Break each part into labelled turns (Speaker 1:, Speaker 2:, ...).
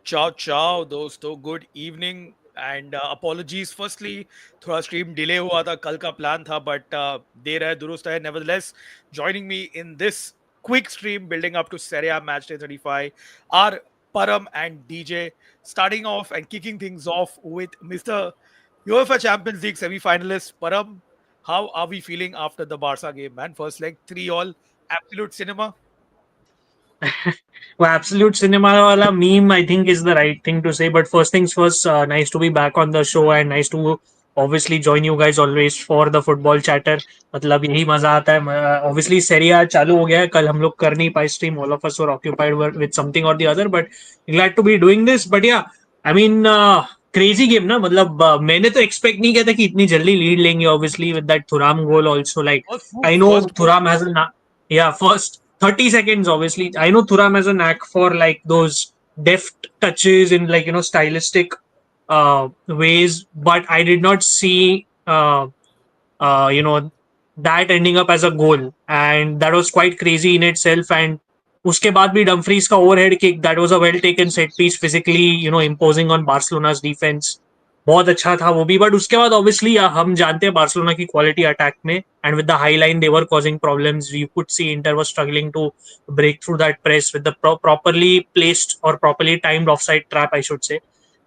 Speaker 1: Ciao, ciao, दोस्तों. Good evening and apologies. Firstly, थोड़ा stream delay हुआ था. कल का plan था, but देर है दुरुस्त है. Nevertheless, joining me in this quick stream building up to Serie A match day 35 are Param and DJ, starting off and kicking things off with Mr. UEFA Champions League semi-finalist Param. How are we feeling after the Barca game, man? First leg, 3-all, absolute cinema.
Speaker 2: Well, absolute cinema wala meme, I think, is the right thing to say. But first things first, nice to be back on the show and nice to obviously join you guys always for the football chatter. मतलब यही मजा आता है. Obviously, Serie A चालू हो गया है. कल हम लोग कर नहीं पाए stream. All of us were occupied with something or the other. But glad to be doing this. But yeah, I mean, crazy game ना. मतलब मैंने तो expect नहीं किया था कि इतनी जल्दी lead लेंगे. Obviously, with that Thuram goal also. Like I know
Speaker 1: First goal.
Speaker 2: Thuram has first 30 seconds, obviously. I know Thuram has a knack for like those deft touches in like, stylistic ways, but I did not see, uh, you know, that ending up as a goal. And that was quite crazy in itself. And उसके बाद भी Dumfries का overhead kick, that was a well taken set piece, physically, imposing on Barcelona's defense. बहुत अच्छा था वो भी. But उसके बाद ऑब्वियसली हम जानते हैं बार्सिलोना की क्वालिटी अटैक में, and with the high line they were causing problems. You could see Inter was struggling to break through that press with the properly placed or properly timed offside trap, I should say.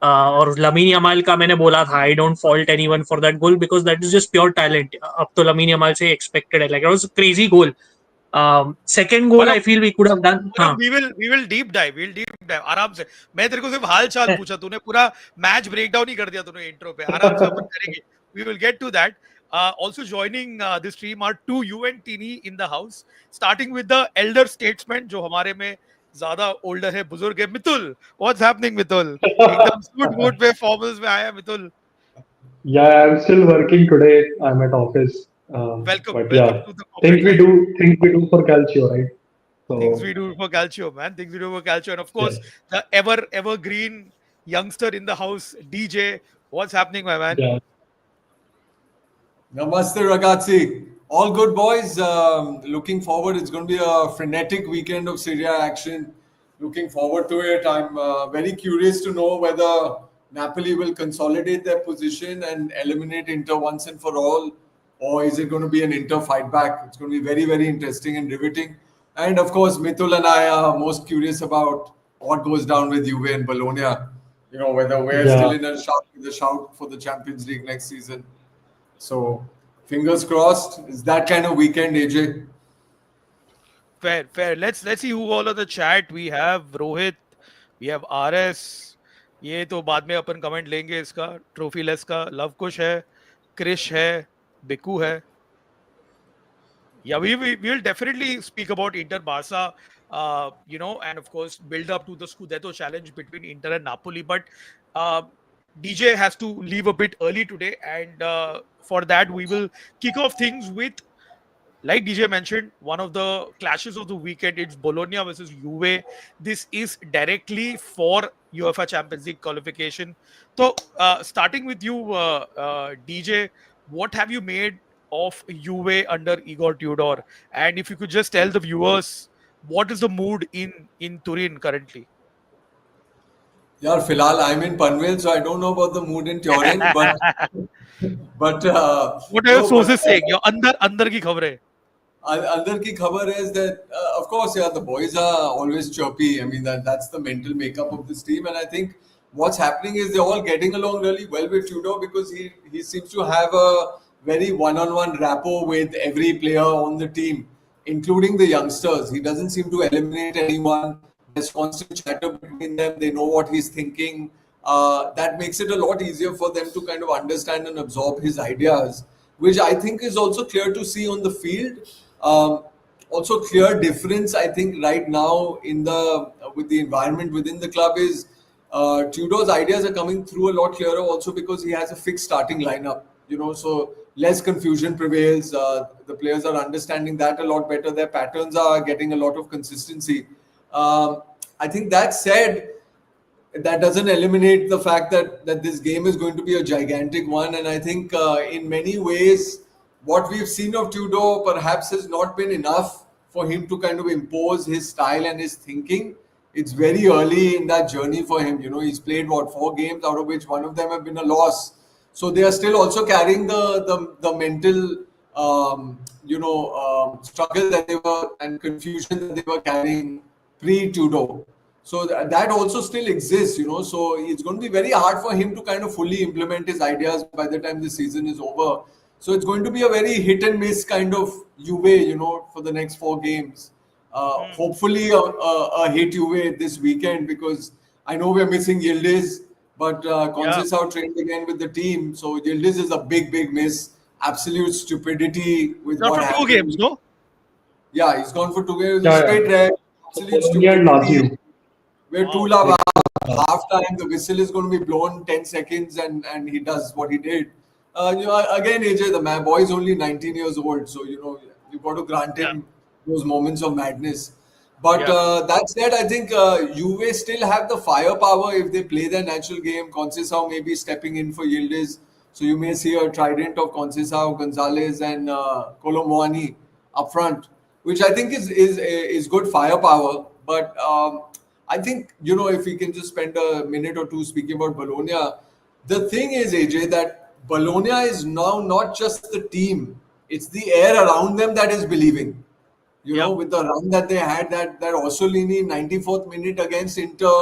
Speaker 2: और Lamine Yamal का मैंने बोला था, I don't fault anyone for that goal because that is just pure talent. अब तो Lamine Yamal से expected है. Like it was a crazy goal. Second goal I feel we could have done. हाँ,
Speaker 1: we will deep dive. We'll deep dive आराम से. मैं तेरे को सिर्फ हाल चाल पूछा, तूने पूरा मैच ब्रेकडाउन ही कर दिया तूने इंट्रो पे. आराम से अपन करेंगे. We will get to that. Also joining this stream are two Juventini in the house. Starting with the elder statesman जो हमारे में ज्यादा ओल्डर है, बुजुर्ग है, मितुल. What's happening, Mitul? एकदम सूट बूट पे फॉर्मल्स में आया Mitul.
Speaker 3: Yeah, I'm still working today. I'm at office.
Speaker 1: Welcome,
Speaker 3: But
Speaker 1: welcome
Speaker 3: yeah,
Speaker 1: to the corporate life.
Speaker 3: things we do for Calcio, right?
Speaker 1: Things
Speaker 3: So
Speaker 1: we do for Calcio, man. Things we do for Calcio. And of course,
Speaker 3: yes,
Speaker 1: the evergreen youngster in the house, DJ. What's happening, my man?
Speaker 3: yeah,
Speaker 4: Namaste, ragazzi. All good, boys. Looking forward. It's going to be a frenetic weekend of Serie A action. Looking forward to it. I'm very curious to know whether Napoli will consolidate their position and eliminate Inter once and for all, or is it going to be an Inter fight back? It's going to be very, very interesting and riveting. And of course, Mithul and I are most curious about what goes down with Juve and Bologna. Whether we're still
Speaker 3: yeah.
Speaker 4: in a shout for the Champions League next season. So, fingers crossed. It's that kind of weekend, AJ.
Speaker 1: Fair. Let's see who all on the chat. We have Rohit, we have RS. ये तो बाद में अपन comment लेंगे इसका. Trophy less का love कुश है, क्रिश है, बिकू है. Yeah, we will definitely speak about Inter Barca, and of course build up to the Scudetto challenge between Inter and Napoli. But DJ has to leave a bit early today, and for that we will kick off things with, like DJ mentioned, one of the clashes of the weekend. It's Bologna versus Juve. This is directly for UEFA Champions League qualification. So, starting with you, DJ, what have you made of Juve under Igor Tudor? And if you could just tell the viewers, what is the mood in Turin currently?
Speaker 4: Yeah, Filal, I'm in Panvel, so I don't know about the mood in Turin, but
Speaker 1: What are your sources saying? Your अंदर की खबरें.
Speaker 4: Under ki khabar is that, of course, yeah, the boys are always chirpy. I mean, that's the mental makeup of this team. And I think what's happening is they're all getting along really well with Tudor because he seems to have a very one-on-one rapport with every player on the team, including the youngsters. He doesn't seem to eliminate anyone. There's constant chatter between them. They know what he's thinking. That makes it a lot easier for them to kind of understand and absorb his ideas, which I think is also clear to see on the field. Also, clear difference I think right now with the environment within the club is Tudor's ideas are coming through a lot clearer also because he has a fixed starting lineup. So less confusion prevails. The players are understanding that a lot better. Their patterns are getting a lot of consistency. I think that said, that doesn't eliminate the fact that this game is going to be a gigantic one. And I think in many ways, what we've seen of Tudor perhaps has not been enough for him to kind of impose his style and his thinking. it's very early in that journey for him. You know, he's played what, 4 games, out of which one of them have been a loss. So they are still also carrying the mental struggle that they were and confusion that they were carrying pre-Tudor. So that also still exists, you know. So it's going to be very hard for him to kind of fully implement his ideas by the time the season is over. So it's going to be a very hit and miss kind of Juve, you know, for the next 4 games. Hopefully a hit Juve this weekend, because I know we're missing Yildiz, but
Speaker 1: Yeah.
Speaker 4: Conceição trained again with the team. So Yildiz is a big, big miss. Absolute stupidity with
Speaker 1: Not
Speaker 4: what
Speaker 1: for two games,
Speaker 4: happened.
Speaker 1: no?
Speaker 4: Yeah, he's gone for 2 games.
Speaker 3: Yeah, yeah.
Speaker 4: Straight red. Absolute
Speaker 3: Bologna and
Speaker 4: stupidity.
Speaker 3: Lazio.
Speaker 4: Where
Speaker 1: Wow.
Speaker 4: Tula
Speaker 3: Like,
Speaker 4: half time, the whistle is going to be blown 10 seconds, and he does what he did. Again, AJ, the man, boy is only 19 years old, so you know you've got to grant
Speaker 1: Yeah.
Speaker 4: him those moments of madness. But
Speaker 1: Yeah.
Speaker 4: that said, I think Juve still have the firepower if they play their natural game. Conceição may be stepping in for Yildiz, so you may see a trident of Conceição, Gonzalez, and Colomboani up front, which I think is good firepower. But I think, you know, if we can just spend a minute or two speaking about Bologna, the thing is, AJ, that Bologna is now not just the team; it's the air around them that is believing. You
Speaker 1: Yeah.
Speaker 4: know, with the run that they had, that Orsolini 94th minute against Inter,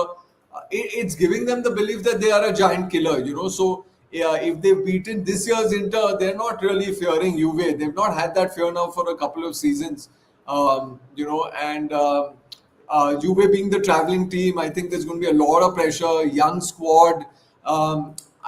Speaker 4: it's giving them the belief that they are a giant killer. You know, so yeah, if they've beaten this year's Inter, they're not really fearing Juve. They've not had that fear now for a couple of seasons. Juve being the traveling team, I think there's going to be a lot of pressure. Young squad.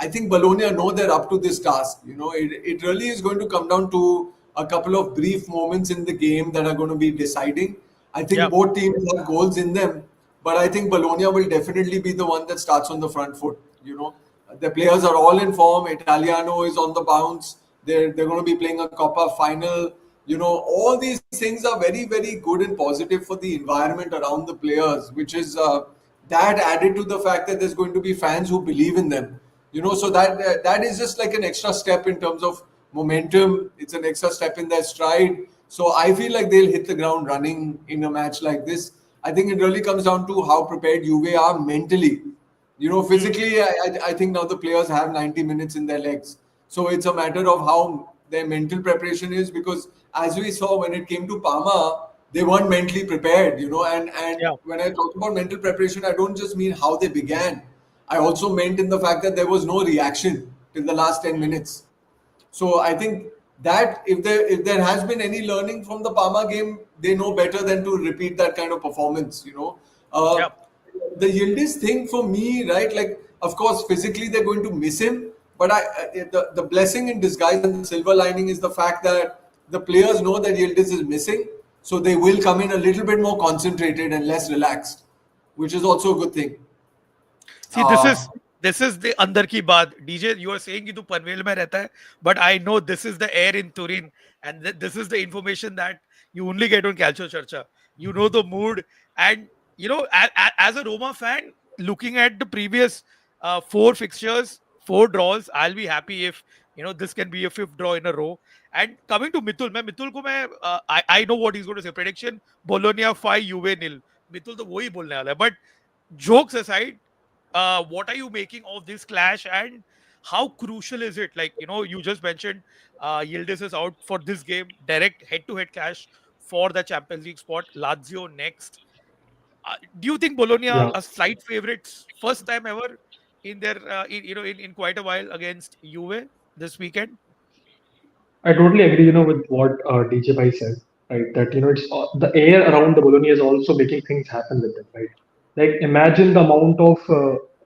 Speaker 4: I think Bologna know they're up to this task. You know, it really is going to come down to a couple of brief moments in the game that are going to be deciding. I think
Speaker 1: Yeah.
Speaker 4: both teams have goals in them, but I think Bologna will definitely be the one that starts on the front foot. You know, the players are all in form. Italiano is on the bounce. They're going to be playing a Coppa final. You know, all these things are very, very good and positive for the environment around the players, which is that added to the fact that there's going to be fans who believe in them. You know, so that is just like an extra step in terms of momentum. It's an extra step in their stride. So I feel like they'll hit the ground running in a match like this. I think it really comes down to how prepared Juve are mentally. You know, physically, I think now the players have 90 minutes in their legs. So it's a matter of how their mental preparation is, because as we saw when it came to Parma, they weren't mentally prepared, you know. And
Speaker 1: Yeah.
Speaker 4: when I talk about mental preparation, I don't just mean how they began. I also meant in the fact that there was no reaction till the last 10 minutes. So I think that if there has been any learning from the Parma game, they know better than to repeat that kind of performance. You know,
Speaker 1: Yeah.
Speaker 4: the Yildiz thing for me, right? Like, of course, physically they're going to miss him, but the blessing in disguise and the silver lining is the fact that the players know that Yildiz is missing, so they will come in a little bit more concentrated and less relaxed, which is also a good thing.
Speaker 1: See,
Speaker 4: Uh,
Speaker 1: this is the अंदर की बात. DJ, you are saying कि तू पनवेल में रहता है, but I know this is the air in Turin, and this is the information that you only get on Calcio Churcha. You know the mood, and you know, as a Roma fan, looking at the previous 4 fixtures, 4 draws, I'll be happy if you know this can be a 5th draw in a row. And coming to Mitul, I know what he's going to say. Prediction: Bologna 5, Juve nil. Mitul तो वही बोलने वाला है, but jokes aside, what are you making of this clash, and how crucial is it? Like, you know, you just mentioned Yildiz is out for this game, direct head-to-head clash for the Champions League spot. Lazio next. Do you think Bologna
Speaker 3: yeah.
Speaker 1: are slight favorites, first time ever in their, in quite a while against Juve this weekend?
Speaker 3: I totally agree, with what DJ Bai said, right? That, it's the air around the Bologna is also making things happen with them, right? Like, imagine the amount of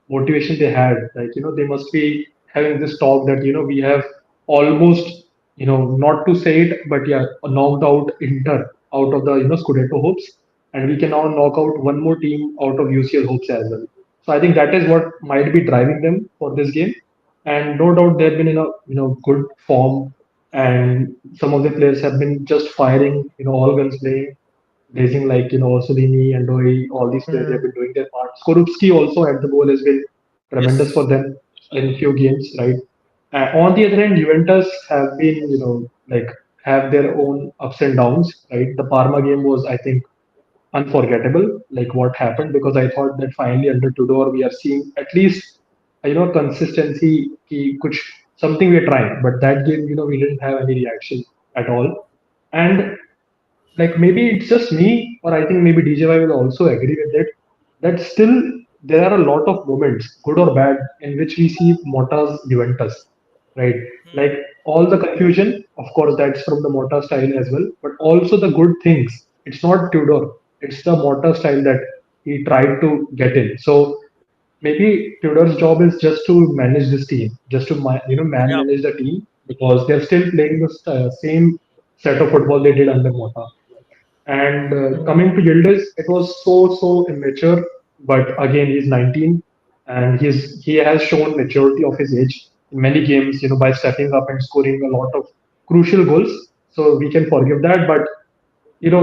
Speaker 3: motivation they had. Like, they must be having this talk that, we have almost, not to say it, but yeah, knocked out Inter out of the, scudetto hopes, and we can now knock out one more team out of UCL hopes as well. So I think that is what might be driving them for this game. And no doubt they've been in a, good form, and some of the players have been just firing, all guns playing, blazing, like, Orsolini and Doi, all these players, they have
Speaker 2: Mm.
Speaker 3: been doing their part. Skorupski also at the goal has been tremendous
Speaker 1: Yes.
Speaker 3: for them in few games, right? On the other hand, Juventus have been, like, have their own ups and downs, right? The Parma game was, I think, unforgettable, like what happened, because I thought that finally under Tudor we are seeing at least consistency, kuch, something we're trying. But that game, we didn't have any reaction at all. And like maybe it's just me, or I think maybe DJY will also agree with it, that still there are a lot of moments, good or bad, in which we see Motta's Juventus, right? Like all the confusion, of course, that's from the Motta style as well, but also the good things. It's not Tudor, it's the Motta style that he tried to get in. So maybe Tudor's job is just to manage this team, just to man
Speaker 1: Yeah.
Speaker 3: manage the team, because they're still playing the same set of football they did under Motta. And coming to Yildiz, it was so immature. But again, he's 19, and he has shown maturity of his age in many games. By stepping up and scoring a lot of crucial goals. So we can forgive that. But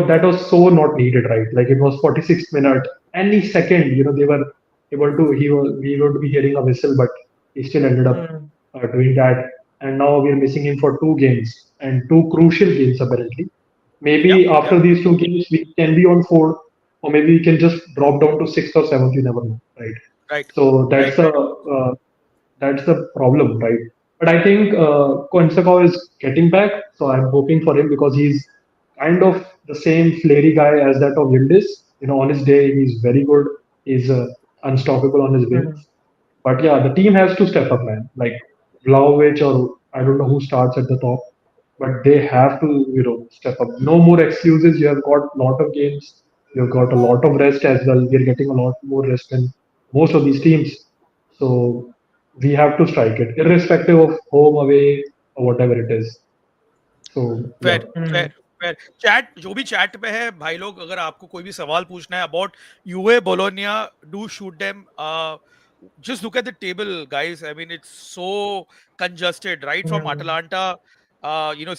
Speaker 3: that was so not needed, right? Like it was 46th minute, any second. They were able to we were to be hearing a whistle, but he still ended up
Speaker 2: Mm.
Speaker 3: doing that. And now we're missing him for two games, and two crucial games apparently.
Speaker 1: Yep.
Speaker 3: Maybe
Speaker 1: Yep.
Speaker 3: after these two games, we can be on fourth, or maybe we can just drop down to sixth or seventh. You never know, right?
Speaker 1: Right.
Speaker 3: So
Speaker 1: Right. Right.
Speaker 3: that's the problem, right? But I think Koensakov is getting back, so I'm hoping for him because he's kind of the same flary guy as that of Yildiz. On his day, he's very good. He's unstoppable on his
Speaker 2: Mm.
Speaker 3: wings. But yeah, the team has to step up, man. Like Vlahovic, or I don't know who starts at the top, but they have to, step up. No more excuses. You have got a lot of games. You've got a lot of rest as well. We're getting a lot more rest than most of these teams. So we have to strike it, irrespective of home, away, or whatever it is. So yeah.
Speaker 1: Fair fair
Speaker 2: Mm.
Speaker 1: Fair chat जो भी chat पे है भाई लोग, अगर आपको कोई भी सवाल पूछना है अबाउट यूए Bologna, do shoot them. Just look at the table, guys. I mean, it's so congested, right? From
Speaker 2: Mm.
Speaker 1: Atalanta,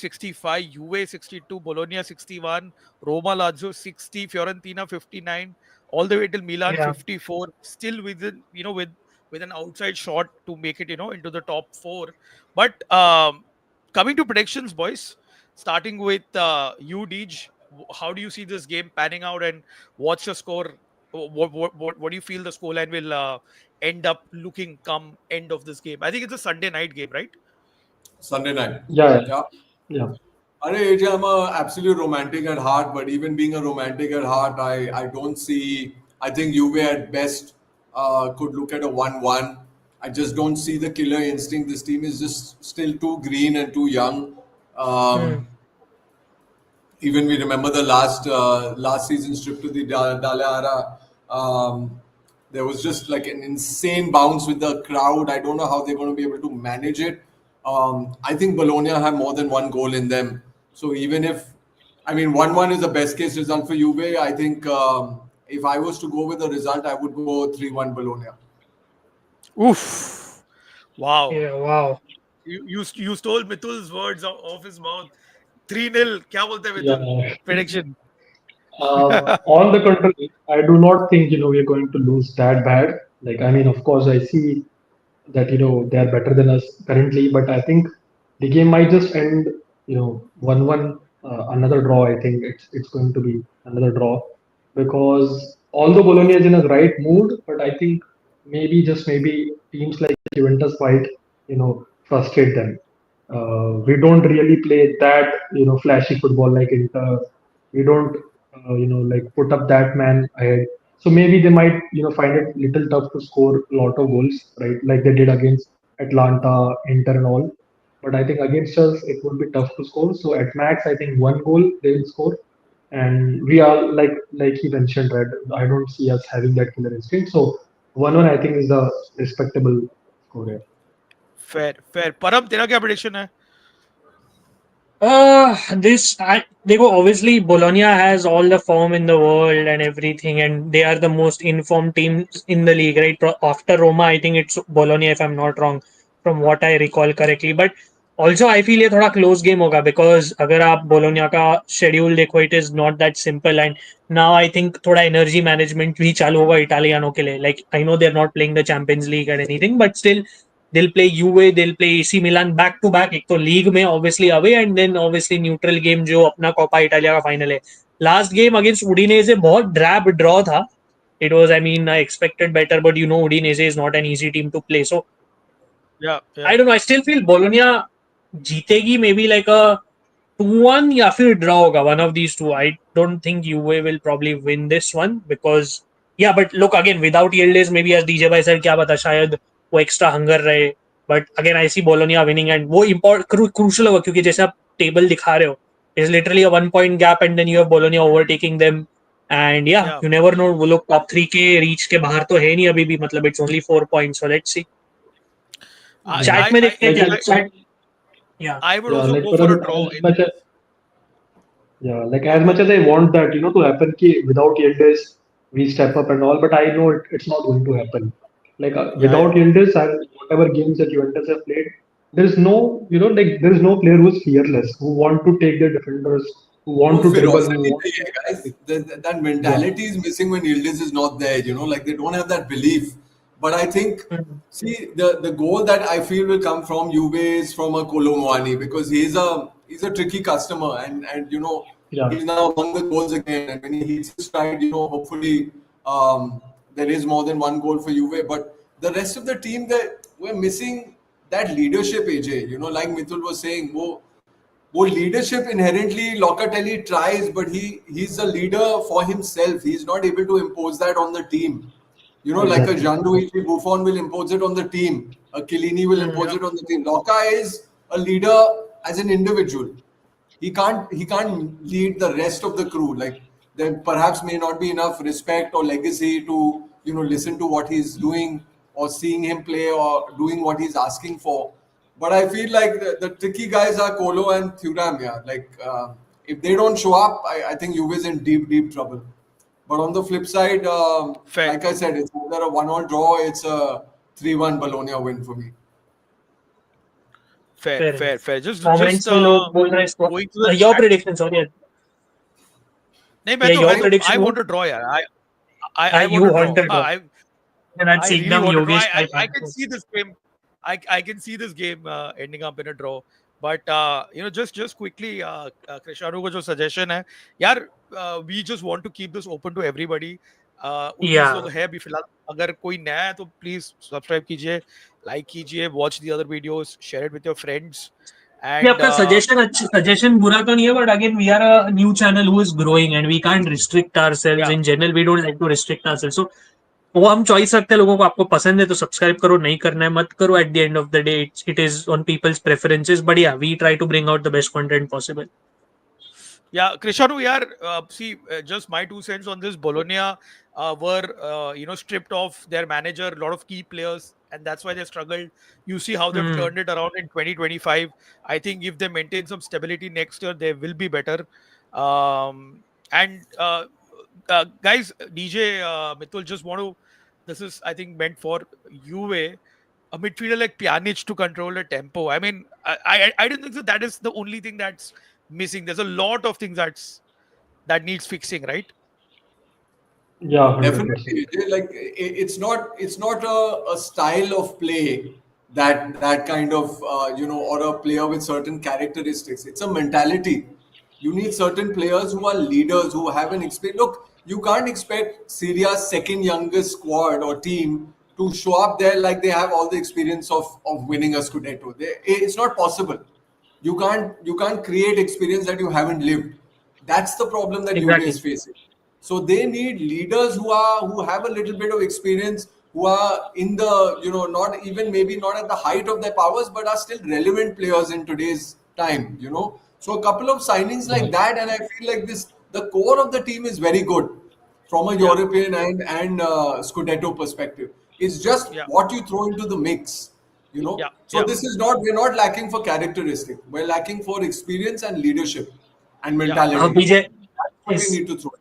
Speaker 1: 65, Juve 62, Bologna 61, Roma Lazio 60, Fiorentina 59, all the way till Milan
Speaker 2: Yeah.
Speaker 1: 54, still within, with an outside shot to make it, into the top four. But coming to predictions, boys, starting with you, Deej, how do you see this game panning out, and what's your score? What do you feel the scoreline will end up looking come end of this game? I think it's a Sunday night game, right?
Speaker 4: Sunday night.
Speaker 3: Yeah.
Speaker 4: Yeah.
Speaker 3: Yeah.
Speaker 4: Are AJ, I'm a absolute romantic at heart, but even being a romantic at heart, I don't see. I think Juve at best could look at a 1-1. I just don't see the killer instinct. This team is just still too green and too young.
Speaker 2: Mm.
Speaker 4: Um, Even we remember the last season's trip to the Dale Ara. There was just like an insane bounce with the crowd. I don't know how they're going to be able to manage it. I think Bologna have more than one goal in them. So even if, I mean, 1-1 is the best case result for Juve. I think if I was to go with a result, I would go 3-1 Bologna.
Speaker 1: Oof! Wow!
Speaker 2: Yeah. Wow.
Speaker 1: You stole Mitul's words off his mouth. 3-0. क्या बोलते हैं
Speaker 3: Yeah.
Speaker 1: Mitul? Prediction.
Speaker 3: On the contrary, I do not think we're going to lose that bad. Like I mean, of course, I see that they are better than us currently, but I think the game might just end 1-1, another draw. I think it's going to be another draw, because although Bologna is in a right mood, but I think maybe, just maybe, teams like Juventus might frustrate them. We don't really play that flashy football like Inter. We don't like put up that man ahead. So maybe they might find it little tough to score a lot of goals, right? Like they did against Atlanta, Inter, and all. But I think against us it would be tough to score. So at max, I think one goal they will score, and we are like he mentioned, right? I don't see us having that killer instinct. So 1-1, I think, is a respectable score here.
Speaker 1: Fair, fair. परम तेरा क्या prediction है?
Speaker 2: They go obviously Bologna has all the form in the world and everything, and they are the most informed teams in the league, right? After Roma, I think it's Bologna, if I'm not wrong, from what I recall correctly. But also, I feel ये थोड़ा close game होगा, because अगर आप Bologna का schedule देखो, it is not that simple, and now I think थोड़ा energy management भी चालू होगा इटालियनों के लिए. Like I know they're not playing the Champions League and anything, but still they'll play UA, they'll play AC Milan back to back. एक तो league में obviously away, and then obviously neutral game जो अपना Coppa Italia का final है. Last game against Udinese बहुत drab draw था. It was, I mean, I expected better, but Udinese is not an easy team to play. So
Speaker 1: Yeah,
Speaker 2: I
Speaker 1: yeah.
Speaker 2: don't know. I still feel Bologna जीतेगी maybe like a 2-1 या फिर draw होगा. One of these two. I don't think Juve will probably win this one because yeah, but look again without Yildiz maybe as DJ भाई said क्या पता शायद वो extra hunger रहे. But again I see Bologna winning and वो crucial होगा क्योंकि जैसे आप table दिखा रहे हो is literally a 1 point gap and then you have Bologna overtaking them. And yeah,
Speaker 1: Yeah.
Speaker 2: you never know. वो लोग top 3 के reach के बाहर तो है नहीं अभी भी मतलब it's only 4 points. So let's see.
Speaker 1: I
Speaker 3: Yeah.
Speaker 2: Chat में देखते हैं
Speaker 3: Like,
Speaker 2: क्या
Speaker 1: I
Speaker 2: chat. Yeah.
Speaker 1: I would
Speaker 3: yeah,
Speaker 1: also
Speaker 3: like
Speaker 1: go
Speaker 3: for
Speaker 1: for a draw.
Speaker 3: as much as yeah, like as much as I want that, to happen ki without Yildiz, we step up and all, but I know it's not going to happen. Like
Speaker 1: Yeah,
Speaker 3: without
Speaker 1: yeah.
Speaker 3: Yildiz and whatever games that Juventus have played, there's no, like there's no player who's fearless, who want to take their defenders, who want
Speaker 4: वो
Speaker 3: to dribble, who
Speaker 4: ferocity
Speaker 3: want
Speaker 4: नहीं है, guys.
Speaker 3: to,
Speaker 4: That
Speaker 3: yeah,
Speaker 4: mentality is missing when Yildiz is not there. Like they don't have that belief. But I think,
Speaker 2: Mm.
Speaker 4: see, the goal that I feel will come from Juve is from a Kolo Muani because he's a tricky customer and
Speaker 3: yeah,
Speaker 4: he's now among the goals again. And when he hits his stride, hopefully there is more than one goal for Juve. But the rest of the team, that we're missing that leadership. AJ, like Mithul was saying, वो leadership inherently Locatelli tries, but he's a leader for himself. He's not able to impose that on the team. Like a
Speaker 3: exactly.
Speaker 4: Gianluigi Buffon will impose it on the team. A Chiellini will
Speaker 2: Mm.
Speaker 4: impose it on the team. Loca is a leader as an individual. He can't lead the rest of the crew. Like there perhaps may not be enough respect or legacy to listen to what he's doing or seeing him play or doing what he's asking for. But I feel like the tricky guys are Kolo and Thuram. Yeah, like if they don't show up, I think Juve is in deep, deep trouble. But on the flip side,
Speaker 1: Fair.
Speaker 4: like I said, it's either a 1-1 draw, it's a 3-1 Bologna win for me.
Speaker 1: Fair,
Speaker 2: Fair
Speaker 1: fair,
Speaker 2: enough.
Speaker 1: fair. Just
Speaker 2: Comments में लोग बोल रहे हैं
Speaker 1: going to the
Speaker 2: your
Speaker 1: chat.
Speaker 2: prediction, sorry.
Speaker 1: नहीं
Speaker 2: Yeah, your
Speaker 1: I
Speaker 2: prediction
Speaker 1: want
Speaker 2: what?
Speaker 1: to draw, yeah. I
Speaker 2: You
Speaker 1: want to
Speaker 2: want
Speaker 1: draw.
Speaker 2: to draw. And that's
Speaker 1: I really
Speaker 2: Ekdam
Speaker 1: want to draw.
Speaker 2: Yogesh type
Speaker 1: I can
Speaker 2: answer.
Speaker 1: see this game. I can see this game ending up in a draw. But just quickly, Krishanu को जो suggestion है, यार, we just want to keep this open to everybody. 19
Speaker 2: Yeah.
Speaker 1: लोग है अभी फिलहाल. अगर कोई नया है तो please subscribe कीजिए, like कीजिए, watch the other videos, share it with your friends.
Speaker 2: ये
Speaker 1: And
Speaker 2: आपका suggestion बुरा तो नहीं है, but again we are a new channel who is growing and we can't restrict ourselves.
Speaker 1: yeah,
Speaker 2: In general we don't like to restrict ourselves. So वो हम choice रखते हैं लोगों को. आपको पसंद है तो सब्सक्राइब करो, नहीं करना है मत करो. At the end of the day it is on people's preferences, but yeah we try to bring out the best content possible.
Speaker 1: Yeah, Krishanu, yaar, see, just my 2 cents on this. Bologna were, stripped of their manager, a lot of key players, and that's why they struggled. You see how they've turned it around in 2025. I think if they maintain some stability next year, they will be better. And guys, DJ, Mithul, just want to. This is, I think, meant for Juve. A midfielder like Pjanic to control the tempo. I mean, I don't think that is the only thing that's missing. There's a lot of things that needs fixing, right?
Speaker 3: Yeah, 100%.
Speaker 4: Definitely, like it's not a style of play that kind of or a player with certain characteristics. It's a mentality. You need certain players who are leaders who have an experience. Look, you can't expect Syria's second youngest squad or team to show up there like they have all the experience of winning a scudetto. It's not possible. You can't create experience that you haven't lived. That's the problem that Juve
Speaker 2: Exactly.
Speaker 4: is facing. So they need leaders who have a little bit of experience, who are in the not even maybe not at the height of their powers, but are still relevant players in today's time. So a couple of signings like that, and I feel like the core of the team is very good from a
Speaker 1: Yeah.
Speaker 4: European and Scudetto perspective. It's just
Speaker 1: Yeah.
Speaker 4: what you throw into the mix.
Speaker 1: Yeah.
Speaker 4: So
Speaker 1: Yeah.
Speaker 4: this is not we're not lacking for characteristic. We're lacking for experience and leadership and
Speaker 1: Yeah.
Speaker 4: mentality.
Speaker 2: BJ
Speaker 4: That's what we
Speaker 2: is
Speaker 4: need to throw.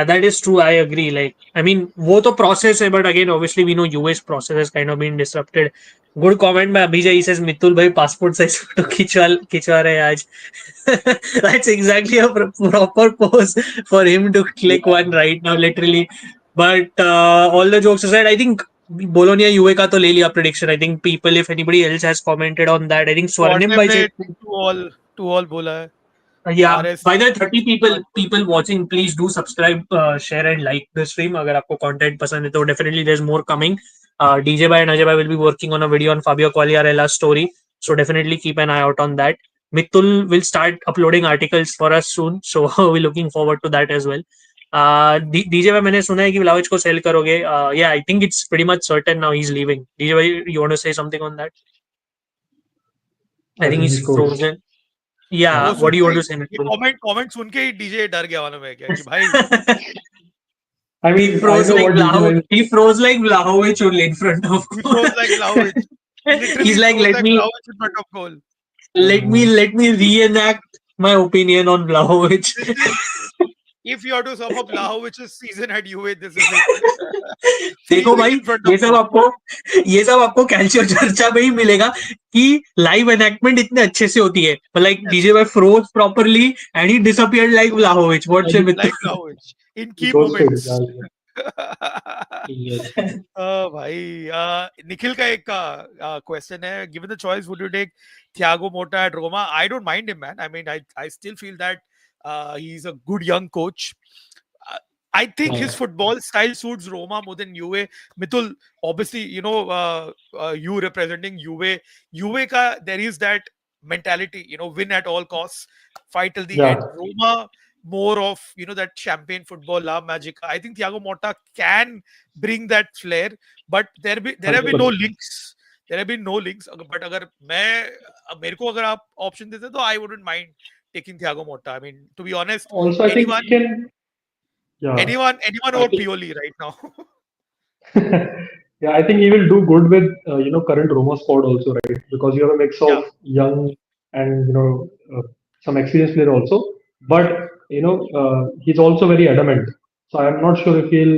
Speaker 2: that is true. I agree. Like I mean, वो तो process है, but again, obviously we know US process has kind of been disrupted. Good comment by Abhijay. He says Mitul भाई passport size photo खिंचवा रहे हैं आज. That's exactly a proper pose for him to click one right now, literally. But all the jokes aside, I think Bologna UA का तो ले लिया prediction. I think people, if anybody else has commented on that, I think Swarnim
Speaker 1: Swarnim
Speaker 2: bhai
Speaker 1: ने
Speaker 2: said
Speaker 1: 2-2 all बोला है.
Speaker 2: Yeah,
Speaker 1: RS
Speaker 2: by the 30 people
Speaker 1: One goal.
Speaker 2: people watching, please do subscribe, share and like the stream. अगर आपको content पसंद है तो definitely there's more coming. DJ Bhai and Ajay Bhai will be working on a video on Fabio Quagliarella's story, so definitely keep an eye out on that. Mitul will start uploading articles for us soon, so we're looking forward to that as well. DJ Bhai, मैंने सुना है कि Vlahovic को sell करोगे. Yeah, I think it's pretty much certain now he's leaving. DJ Bhai, you want to say something on that? I
Speaker 3: I
Speaker 2: think
Speaker 3: think
Speaker 2: he's
Speaker 3: he froze.
Speaker 2: frozen. Yeah,
Speaker 1: वो
Speaker 3: Yeah.
Speaker 2: what
Speaker 1: soon
Speaker 2: do you
Speaker 1: के
Speaker 2: want to
Speaker 1: he-
Speaker 2: say,
Speaker 1: ये
Speaker 2: Mitul?
Speaker 1: Comment सुन के ही DJ डर गया मालूम है क्या कि भाई
Speaker 3: I
Speaker 2: He
Speaker 3: mean, I
Speaker 2: froze
Speaker 3: know
Speaker 2: like
Speaker 3: what DJ
Speaker 2: Vlaho.
Speaker 3: Bhai.
Speaker 2: He froze like Vlahovic only in front of
Speaker 1: he
Speaker 2: goal.
Speaker 1: froze like Vlahovic. He
Speaker 2: He's
Speaker 1: literally
Speaker 2: like,
Speaker 1: froze like Vlahovic in front of goal.
Speaker 2: let me reenact my opinion on Vlahovic.
Speaker 1: This is if you have to sum up Vlahovic's season at UA, this is it.
Speaker 2: देखो
Speaker 1: Freezing
Speaker 2: भाई,
Speaker 1: in front of goal.
Speaker 2: ये सब आपको कैल्शियो चर्चा में ही मिलेगा कि live enactment इतने अच्छे से होती है. Like
Speaker 1: Yes,
Speaker 2: DJ by froze properly and he disappeared like Vlahovic. What say
Speaker 1: like
Speaker 2: Mitul?
Speaker 1: Vlahovic in
Speaker 3: He
Speaker 1: key
Speaker 3: ghosted.
Speaker 1: moments.
Speaker 3: Yes.
Speaker 1: भाई निखिल का एक क्वेश्चन है given the choice would you take Thiago Motta at Roma I don't mind him man I still feel that he is a good young coach I think his
Speaker 3: Yeah.
Speaker 1: football style suits Roma more than UA. Mitul, obviously, you representing UA. UA ka, there is that mentality, win at all costs, fight till the
Speaker 3: Yeah.
Speaker 1: end. Roma, more of, that champagne football, La Magica. I think Thiago Motta can bring that flair, but there have been no
Speaker 3: 100%.
Speaker 1: links. There have been no links. But मेरे को अगर आप option देते तो I wouldn't mind taking Thiago Motta. I mean, to be honest,
Speaker 3: Also, I think he
Speaker 1: anyone
Speaker 3: can. Yeah.
Speaker 1: anyone
Speaker 3: I
Speaker 1: over
Speaker 3: think.
Speaker 1: Pioli right now.
Speaker 3: Yeah, I think he will do good with current Roma squad also, right? Because you have a mix
Speaker 1: Yeah,
Speaker 3: of young and some experienced player also.
Speaker 1: yeah.
Speaker 3: But he's also very adamant. So I'm not sure if he'll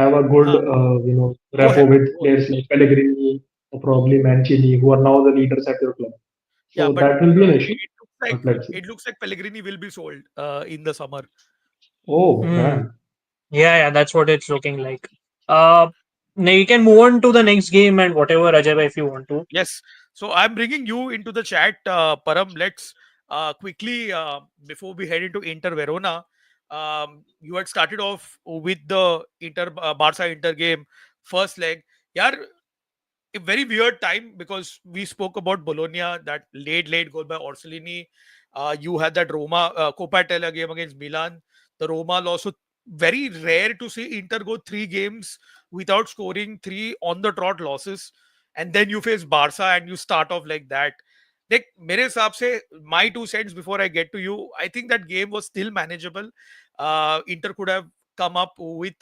Speaker 3: have a good
Speaker 1: हाँ, वो है,
Speaker 3: rapport with
Speaker 1: वो है.
Speaker 3: players like Pellegrini or probably Mancini, who are now the leaders at your club.
Speaker 1: Yeah,
Speaker 3: So
Speaker 1: but
Speaker 3: that will be an issue. But let's see.
Speaker 1: it looks like Pellegrini will be sold in the summer.
Speaker 3: Oh
Speaker 2: Hmm.
Speaker 3: man,
Speaker 2: Yeah, that's what it's looking like. Now you can move on to the next game and whatever, Ajay, bhai, if you want to.
Speaker 1: Yes. So I'm bringing you into the chat, Param. Let's quickly before we head into Inter Verona. You had started off with the Inter Barca Inter game first leg. Yeah, a very weird time because we spoke about Bologna, that late goal by Orsolini. You had that Roma Coppa Italia game against Milan. The Roma loss. So very rare to see Inter go 3 games without scoring 3 on the trot losses, and then you face Barca and you start off like that. Like, मेरे हिसाब से, my 2 cents before I get to you, I think that game was still manageable. Inter could have come up with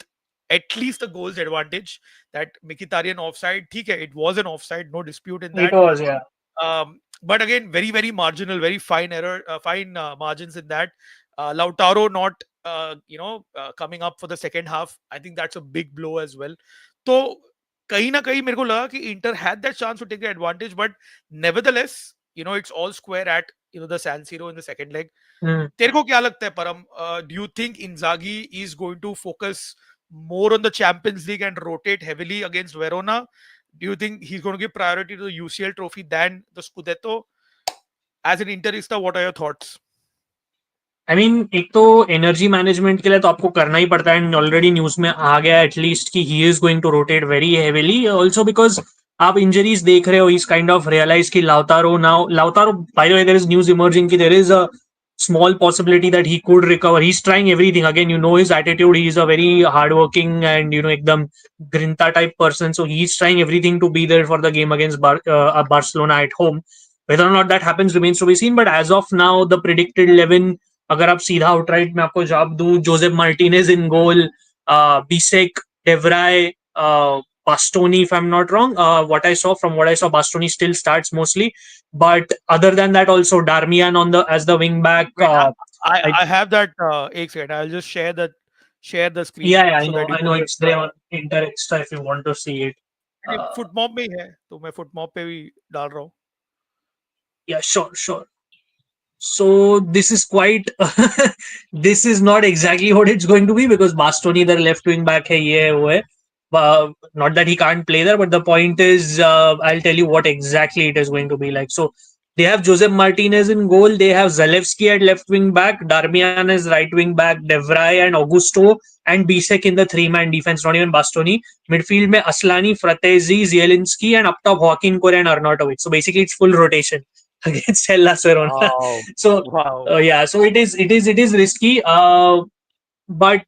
Speaker 1: at least a goals advantage. That Mkhitaryan offside, theek hai, it was an offside, no dispute in
Speaker 2: It
Speaker 1: that.
Speaker 2: was, yeah.
Speaker 1: But again, very, very marginal, very fine error, fine margins in that. Lautaro not, coming up for the second half. I think that's a big blow as well. So, कहीं ना कहीं मेरे को लगा कि Inter had that chance to take the advantage, but nevertheless, it's all square at the San Siro in the second leg.
Speaker 2: Hmm.
Speaker 1: तेरे को क्या लगता है परम? Do you think Inzaghi is going to focus more on the Champions League and rotate heavily against Verona? Do you think he's going to give priority to the UCL trophy than the Scudetto? As an Interista, what are your thoughts?
Speaker 2: I mean एक तो energy management के लिए तो आपको करना ही पड़ता है and already news में आ गया एटलीस्ट कि he is going to rotate very heavily also because आप इंजरीज देख रहे हो इज काइंड ऑफ रियलाइज कि Lautaro by the way there is news emerging कि there is a small possibility that he could recover. He's trying everything. Again, his attitude. He is a very hardworking and ekdam grinta type person. So he's trying everything to be there for the game against Barcelona at home. Whether or not that happens remains to be seen. But as of now, the predicted 11, अगर आप सीधा outright में आपको जवाब दूं, Joseph Martinez in goal, Bisseck, de Vrij, Bastoni, if I'm not wrong. From what I saw, Bastoni still starts mostly. But other than that, also Darmian as the wing back.
Speaker 1: Wait, I have that. Ek second, I'll just share the screen
Speaker 2: Yeah,
Speaker 1: so that you
Speaker 2: I know it's there on Inter Extra if you want to see it.
Speaker 1: Foot mop में ही है, तो मैं foot mop पे भी डाल रहा हूँ.
Speaker 2: Yeah, sure. So this is quite this is not exactly what it's going to be because Bastoni their left wing back hai, ye hai, wo hai. Not that he can't play there, but the point is I'll tell you what exactly it is going to be like. So They have Josep Martinez in goal. They have Zalewski at left wing back, Darmian as right wing back, Devray and Augusto, and Bisek in the three-man defense, not even Bastoni. Midfield mein Aslani, Fratesi, Zielinski, and up top Joaquin Correa and Arnautovic. So basically, it's full rotation against Hellas Verona.
Speaker 1: Wow.
Speaker 2: So
Speaker 1: Wow.
Speaker 2: yeah, so it is risky. But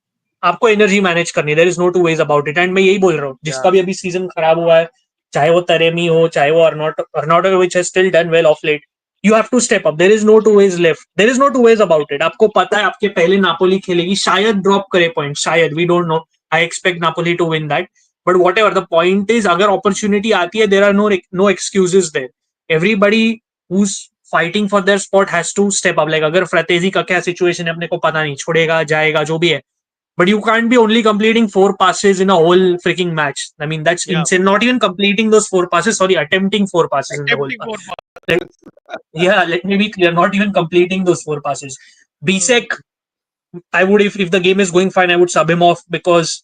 Speaker 2: आपको energy manage करनी, there is no two ways about it. And मैं यही बोल रहा हूँ, जिसका
Speaker 1: Yeah.
Speaker 2: भी अभी सीजन खराब हुआ है, चाहे वो तरेमी हो, चाहे वो Arnautovic has still done well of late. You have to step up. There is no two ways left. There is no two ways about it. आपको पता है आपके पहले नापोली खेलेगी, शायद ड्रॉप करे पॉइंट, शायद, we don't know. I expect Napoli to win that, but whatever the point is, अगर अपॉर्चुनिटी आती है, there are no excuses there. Everybody who's fighting for their spot has to step up. Like अगर फ्रतेजी का क्या situation है अपने को पता नहीं, छोड़ेगा जाएगा जो भी है, but you can't be only completing 4 passes in a whole freaking match. I mean, that's
Speaker 1: Yeah.
Speaker 2: insane. Not even completing those 4 passes, sorry, attempting 4 passes in the whole
Speaker 1: Attempting
Speaker 2: match.
Speaker 1: for
Speaker 2: Yeah, let me be clear, not even completing those 4 passes. Bisek, I would, if the game is going fine, I would sub him off, because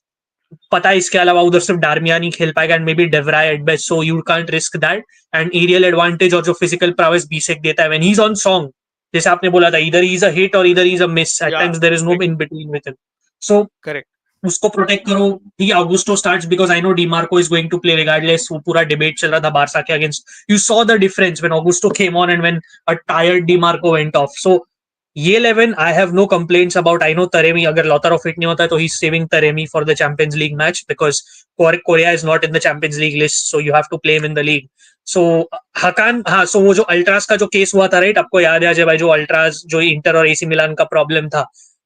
Speaker 2: पता है इसके अलावा उधर सिर्फ डार्मियान ही खेल पाएगा, and maybe de Vrij at best, so you can't risk that. And aerial advantage और जो फिजिकल प्रावेस बीसेक देता है when he is on song, जैसे आपने बोला था, इधर ही इज अ हिट और इधर he is a miss, at
Speaker 1: Yeah.
Speaker 2: Times there is no in between with him. So
Speaker 1: Correct.
Speaker 2: उसको प्रोटेक्ट करो. ठीक है, Augusto starts, because I know Dimarco is going to play regardless. वो पूरा debate चल रहा था बारसा के against. You saw the difference when Augusto came on and when a tired Dimarco went off. So ये 11 I have no complaints about. I no तरेमी, अगर Lautaro fit नहीं होता है तो he is saving Taremi for the Champions League match, because Correa is not in the Champions League list, so you have to play him in the league. So Hakan, हाँ, so वो जो altars का जो case हुआ था, right, आपको याद है अजय भाई, जो अल्ट्रास, जो इंटर और एसी मिलान का प्रॉब्लम था,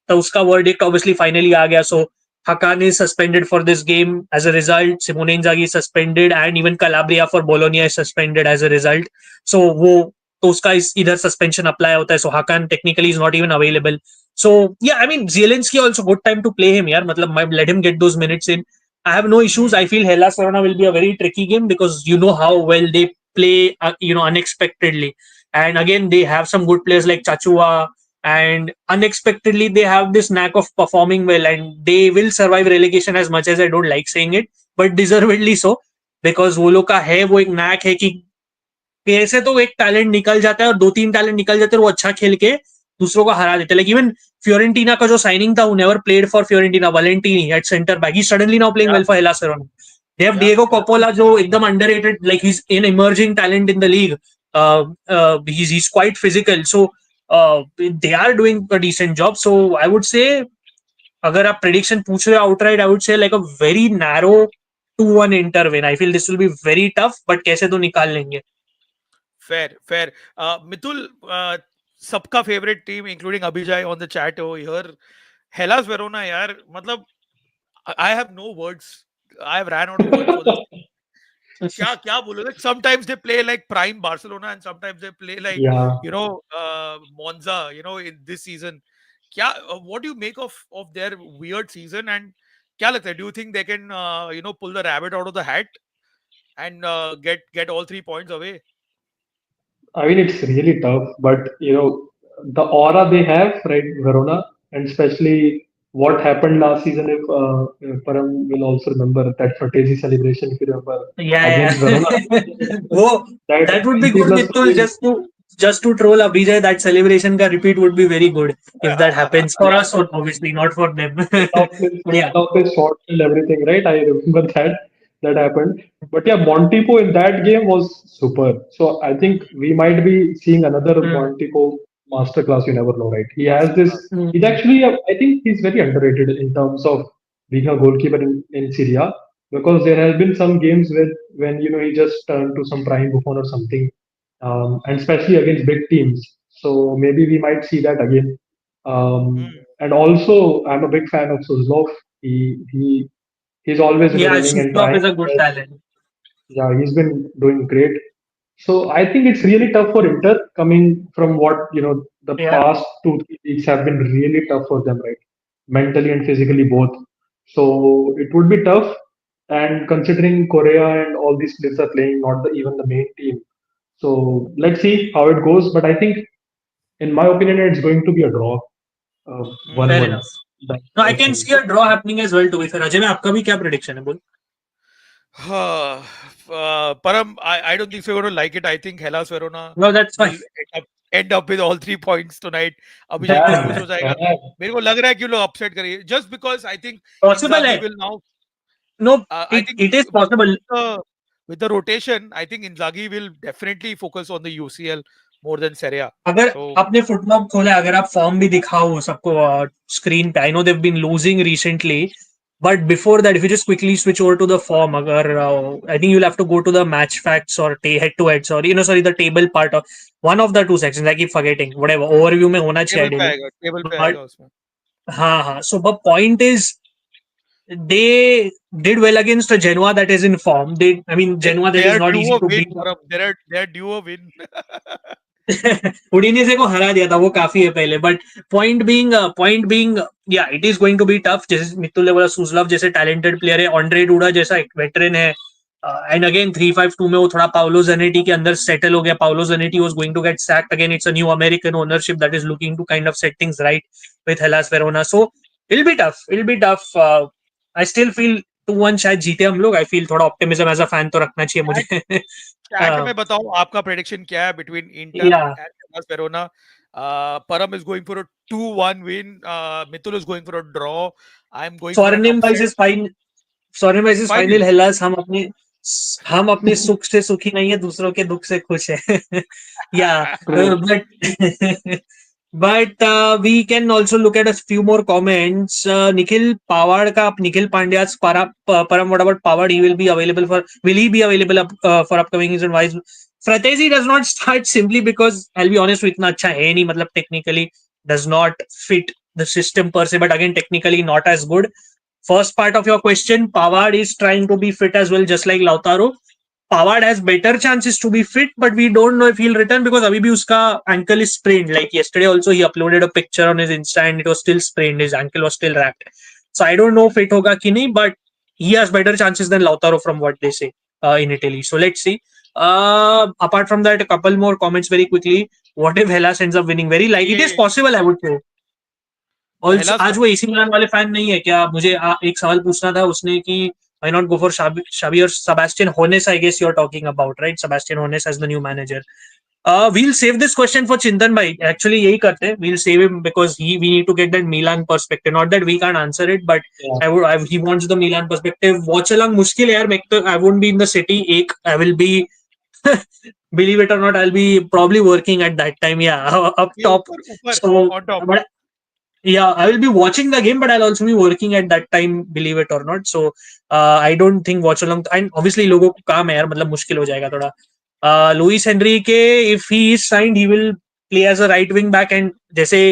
Speaker 2: तो उसका वर्डिक्ट ऑब्वियसली फाइनली आ गया. सो Hakan is suspended for this game as a result. Simone Inzaghi is suspended, and even Calabria for Bologna is suspended as a result. So वो तो उसका इधर सस्पेंशन अप्लाई होता है. सो Hakan technically is not even available. So yeah, I mean, Zielinski also good time to play him यार, मतलब let him get those minutes in. I have no issues. I feel Hellas Verona will be a very tricky game, because you know how well they play, unexpectedly. And again, they have some good players like Chachua, and unexpectedly they have this knack of performing well, and they will survive relegation, as much as I don't like saying it, but deservedly so, because वो लोग का है वो एक knack है कि कैसे तो एक टैलेंट निकल जाता है और 2-3 टैलेंट निकल जाते हैं, वो अच्छा खेल के दूसरों को हरा देते हैं. लाइक इवन फ्योरेंटीना का जो साइनिंग था, who never played for Fiorentina, Valentini at center back, he's suddenly now playing
Speaker 1: Yeah.
Speaker 2: well for Hellas Verona. They have
Speaker 1: Yeah.
Speaker 2: Diego Coppola, जो एकदम underrated, like he's an emerging talent in the league. He's quite physical, so they are doing a decent job. So I would say, अगर आप prediction पूछ रहे हो outright, I would say like a very narrow 2-1 Inter win. I feel this will be very tough, but कैसे तो निकाल लेंगे.
Speaker 1: Fair. Mitul, सबका favourite team, including Abhijay on the chat over here, Hellas Verona यार, मतलब I have no words. I have ran out of words for this. क्या बोलो, like sometimes they play like prime Barcelona and sometimes they play like
Speaker 3: Yeah.
Speaker 1: Monza, in this season. What do you make of their weird season, and क्या लगता है, do you think they can pull the rabbit out of the hat and get all 3 points away?
Speaker 3: I mean, it's really tough, but the aura they have, right, Verona, and especially what happened last season. If Param will also remember that Fratesi celebration, if you remember,
Speaker 2: Yeah.
Speaker 3: against Verona,
Speaker 2: वो
Speaker 3: that
Speaker 2: that would be
Speaker 3: 20
Speaker 2: good,
Speaker 3: plus
Speaker 2: Mitul, just to troll Abhijay. That celebration ka repeat would be very good if that happens for us, or obviously not for them. But yeah,
Speaker 3: of his shot and everything, right? I remember that happened. But yeah, Montipo in that game was super. So I think we might be seeing another
Speaker 2: Mm.
Speaker 3: Montipo masterclass. You never know, right? He has this.
Speaker 1: Masterclass.
Speaker 3: He's actually, I think he's very underrated in terms of being a goalkeeper in Serie A, because there has been some games when he just turned to some prime Buffon or something, and especially against big teams. So maybe we might see that again. And also, I'm a big fan of Suzlov. He's always
Speaker 2: yeah,
Speaker 3: remaining and
Speaker 2: Suslov
Speaker 3: trying.
Speaker 2: is a good talent.
Speaker 3: Yeah, he's been doing great. So I think it's really tough for Inter, coming from what the
Speaker 2: Yeah,
Speaker 3: past 2 3 weeks have been really tough for them, right? Mentally and physically both. So it would be tough. And considering Korea and all these players are playing, not even the main team. So let's see how it goes. But I think, in my opinion, it's going to be a draw,
Speaker 2: fair
Speaker 3: 1-1.
Speaker 2: enough.
Speaker 3: That's
Speaker 2: No,
Speaker 3: what
Speaker 2: I
Speaker 3: I
Speaker 2: can
Speaker 3: think.
Speaker 2: see a draw happening as well. To be fair, Ajay में आपका भी क्या prediction है बोल?
Speaker 1: Param, I don't think so you're going to like it. I think Hellas Verona
Speaker 2: No, that's fine.
Speaker 1: will end up with all 3 points tonight. Abhishek
Speaker 3: Damn,
Speaker 1: confuse हो जाएगा.
Speaker 3: damn.
Speaker 1: मेरे को लग रहा है कि वो लोग अपसेट करेंगे. Just because I think
Speaker 2: Possible
Speaker 1: Inzaghi
Speaker 2: है.
Speaker 1: will now.
Speaker 2: No,
Speaker 1: I think
Speaker 2: it is
Speaker 1: with,
Speaker 2: possible.
Speaker 1: with the rotation, I think Inzaghi will definitely focus on the UCL more than Serie A.
Speaker 2: अगर
Speaker 1: So
Speaker 2: आपने football खोला, अगर आप form भी दिखाओ सबको screen पे, I know they've been losing recently, but before that, if you just quickly switch over to the form, agar I think you'll have to go to the match facts or head to heads, or sorry, the table part of one of the two sections. I keep forgetting. Whatever overview में होना चाहिए ideally.
Speaker 1: Table पे
Speaker 2: But
Speaker 1: आएगा उसमें.
Speaker 2: हाँ. So the point is, they did well against a Genoa that is in form. I mean, Genoa that
Speaker 1: They
Speaker 2: is
Speaker 1: are
Speaker 2: not
Speaker 1: due
Speaker 2: easy
Speaker 1: a
Speaker 2: to
Speaker 1: win,
Speaker 2: beat.
Speaker 1: Param. They are due a win.
Speaker 2: उडीनेसे को हरा दिया था, वो काफी है पहले. But point being yeah it is going to be tough. जैसे मित्तुल ने बोला, सुजलव जैसे टैलेंटेड प्लेयर है, ऑन्ड्रे डूडा जैसा एक वेटरन है. एंड अगेन 3-5-2 में वो थोड़ा पाउलो जनेटी के अंदर सेटल हो गया. Paolo Zanetti was going to get sacked again. It's a new American ownership that is looking to kind of set things right with Hellas Verona. So it will be tough. I still feel 2-1 शायद जीते हम लोग. I feel थोड़ा optimism as a fan तो रखना चाहिए मुझे.
Speaker 1: Chat में बताओ आपका प्रेडिक्शन क्या है बिटवीन इंटर
Speaker 2: या
Speaker 1: and Hellas Verona. Param is going for a 2-1 win. Mithul is going for a draw. I'm going for an
Speaker 2: स्वर्णिम भाई
Speaker 1: upset.
Speaker 2: Is fine. Sorry message
Speaker 1: Final.
Speaker 2: Final Hellas. हम अपने सुख से सुखी नहीं है, दूसरों के दुख से खुश है. Yeah
Speaker 3: True.
Speaker 2: But we can also look at a few more comments. Nikhil Pavard का, Nikhil Pandya Param, what about Pavard? He will be available for, will he be available for upcoming season wise? Frattesi does not start simply because I will be honest, इतना अच्छा है नहीं. मतलब technically does not fit the system per se, but again technically not as good. First part of your question, Pavard is trying to be fit as well, just like Lautaro. Pavard has better chances to be fit, but we don't know if he'll return because abhi bhi uska ankle is sprained. Like yesterday also, he uploaded a picture on his Insta and it was still sprained. His ankle was still wrapped. So I don't know if it hoga ki nahi, but he has better chances than Lautaro from what they say in Italy. So let's see. Apart from that, a couple more comments very quickly. What if Hellas ends up winning? Very like it is
Speaker 1: ये
Speaker 2: possible, I would say. Also,
Speaker 1: Hellas
Speaker 2: आज वो AC Milan वाले fan नहीं है क्या? मुझे एक सवाल पूछना था उसने कि why not go for Xabi or Sebastian Hones? I guess you're talking about, right? Sebastian Hones as the new manager. We'll save this question for Chintan bhai. Actually, यही करते हैं. We'll save him because we need to get that Milan perspective. Not that we can't answer it, but
Speaker 3: Yeah.
Speaker 2: he wants the Milan perspective. Watch along मुश्किल है यार. I won't be in the city. I will be believe it or not, I'll be probably working at that time. Yeah, up
Speaker 1: ये
Speaker 2: top.
Speaker 1: ऊपर
Speaker 2: So,
Speaker 1: on top.
Speaker 2: but yeah, I will be watching the game, but I'll also be working at that time, believe it or not. So I don't think watch along. And obviously लोगों को काम है यार, मतलब मुश्किल हो जाएगा थोड़ा. Luis Enrique, if he is signed, he will play as a right wing back. And जैसे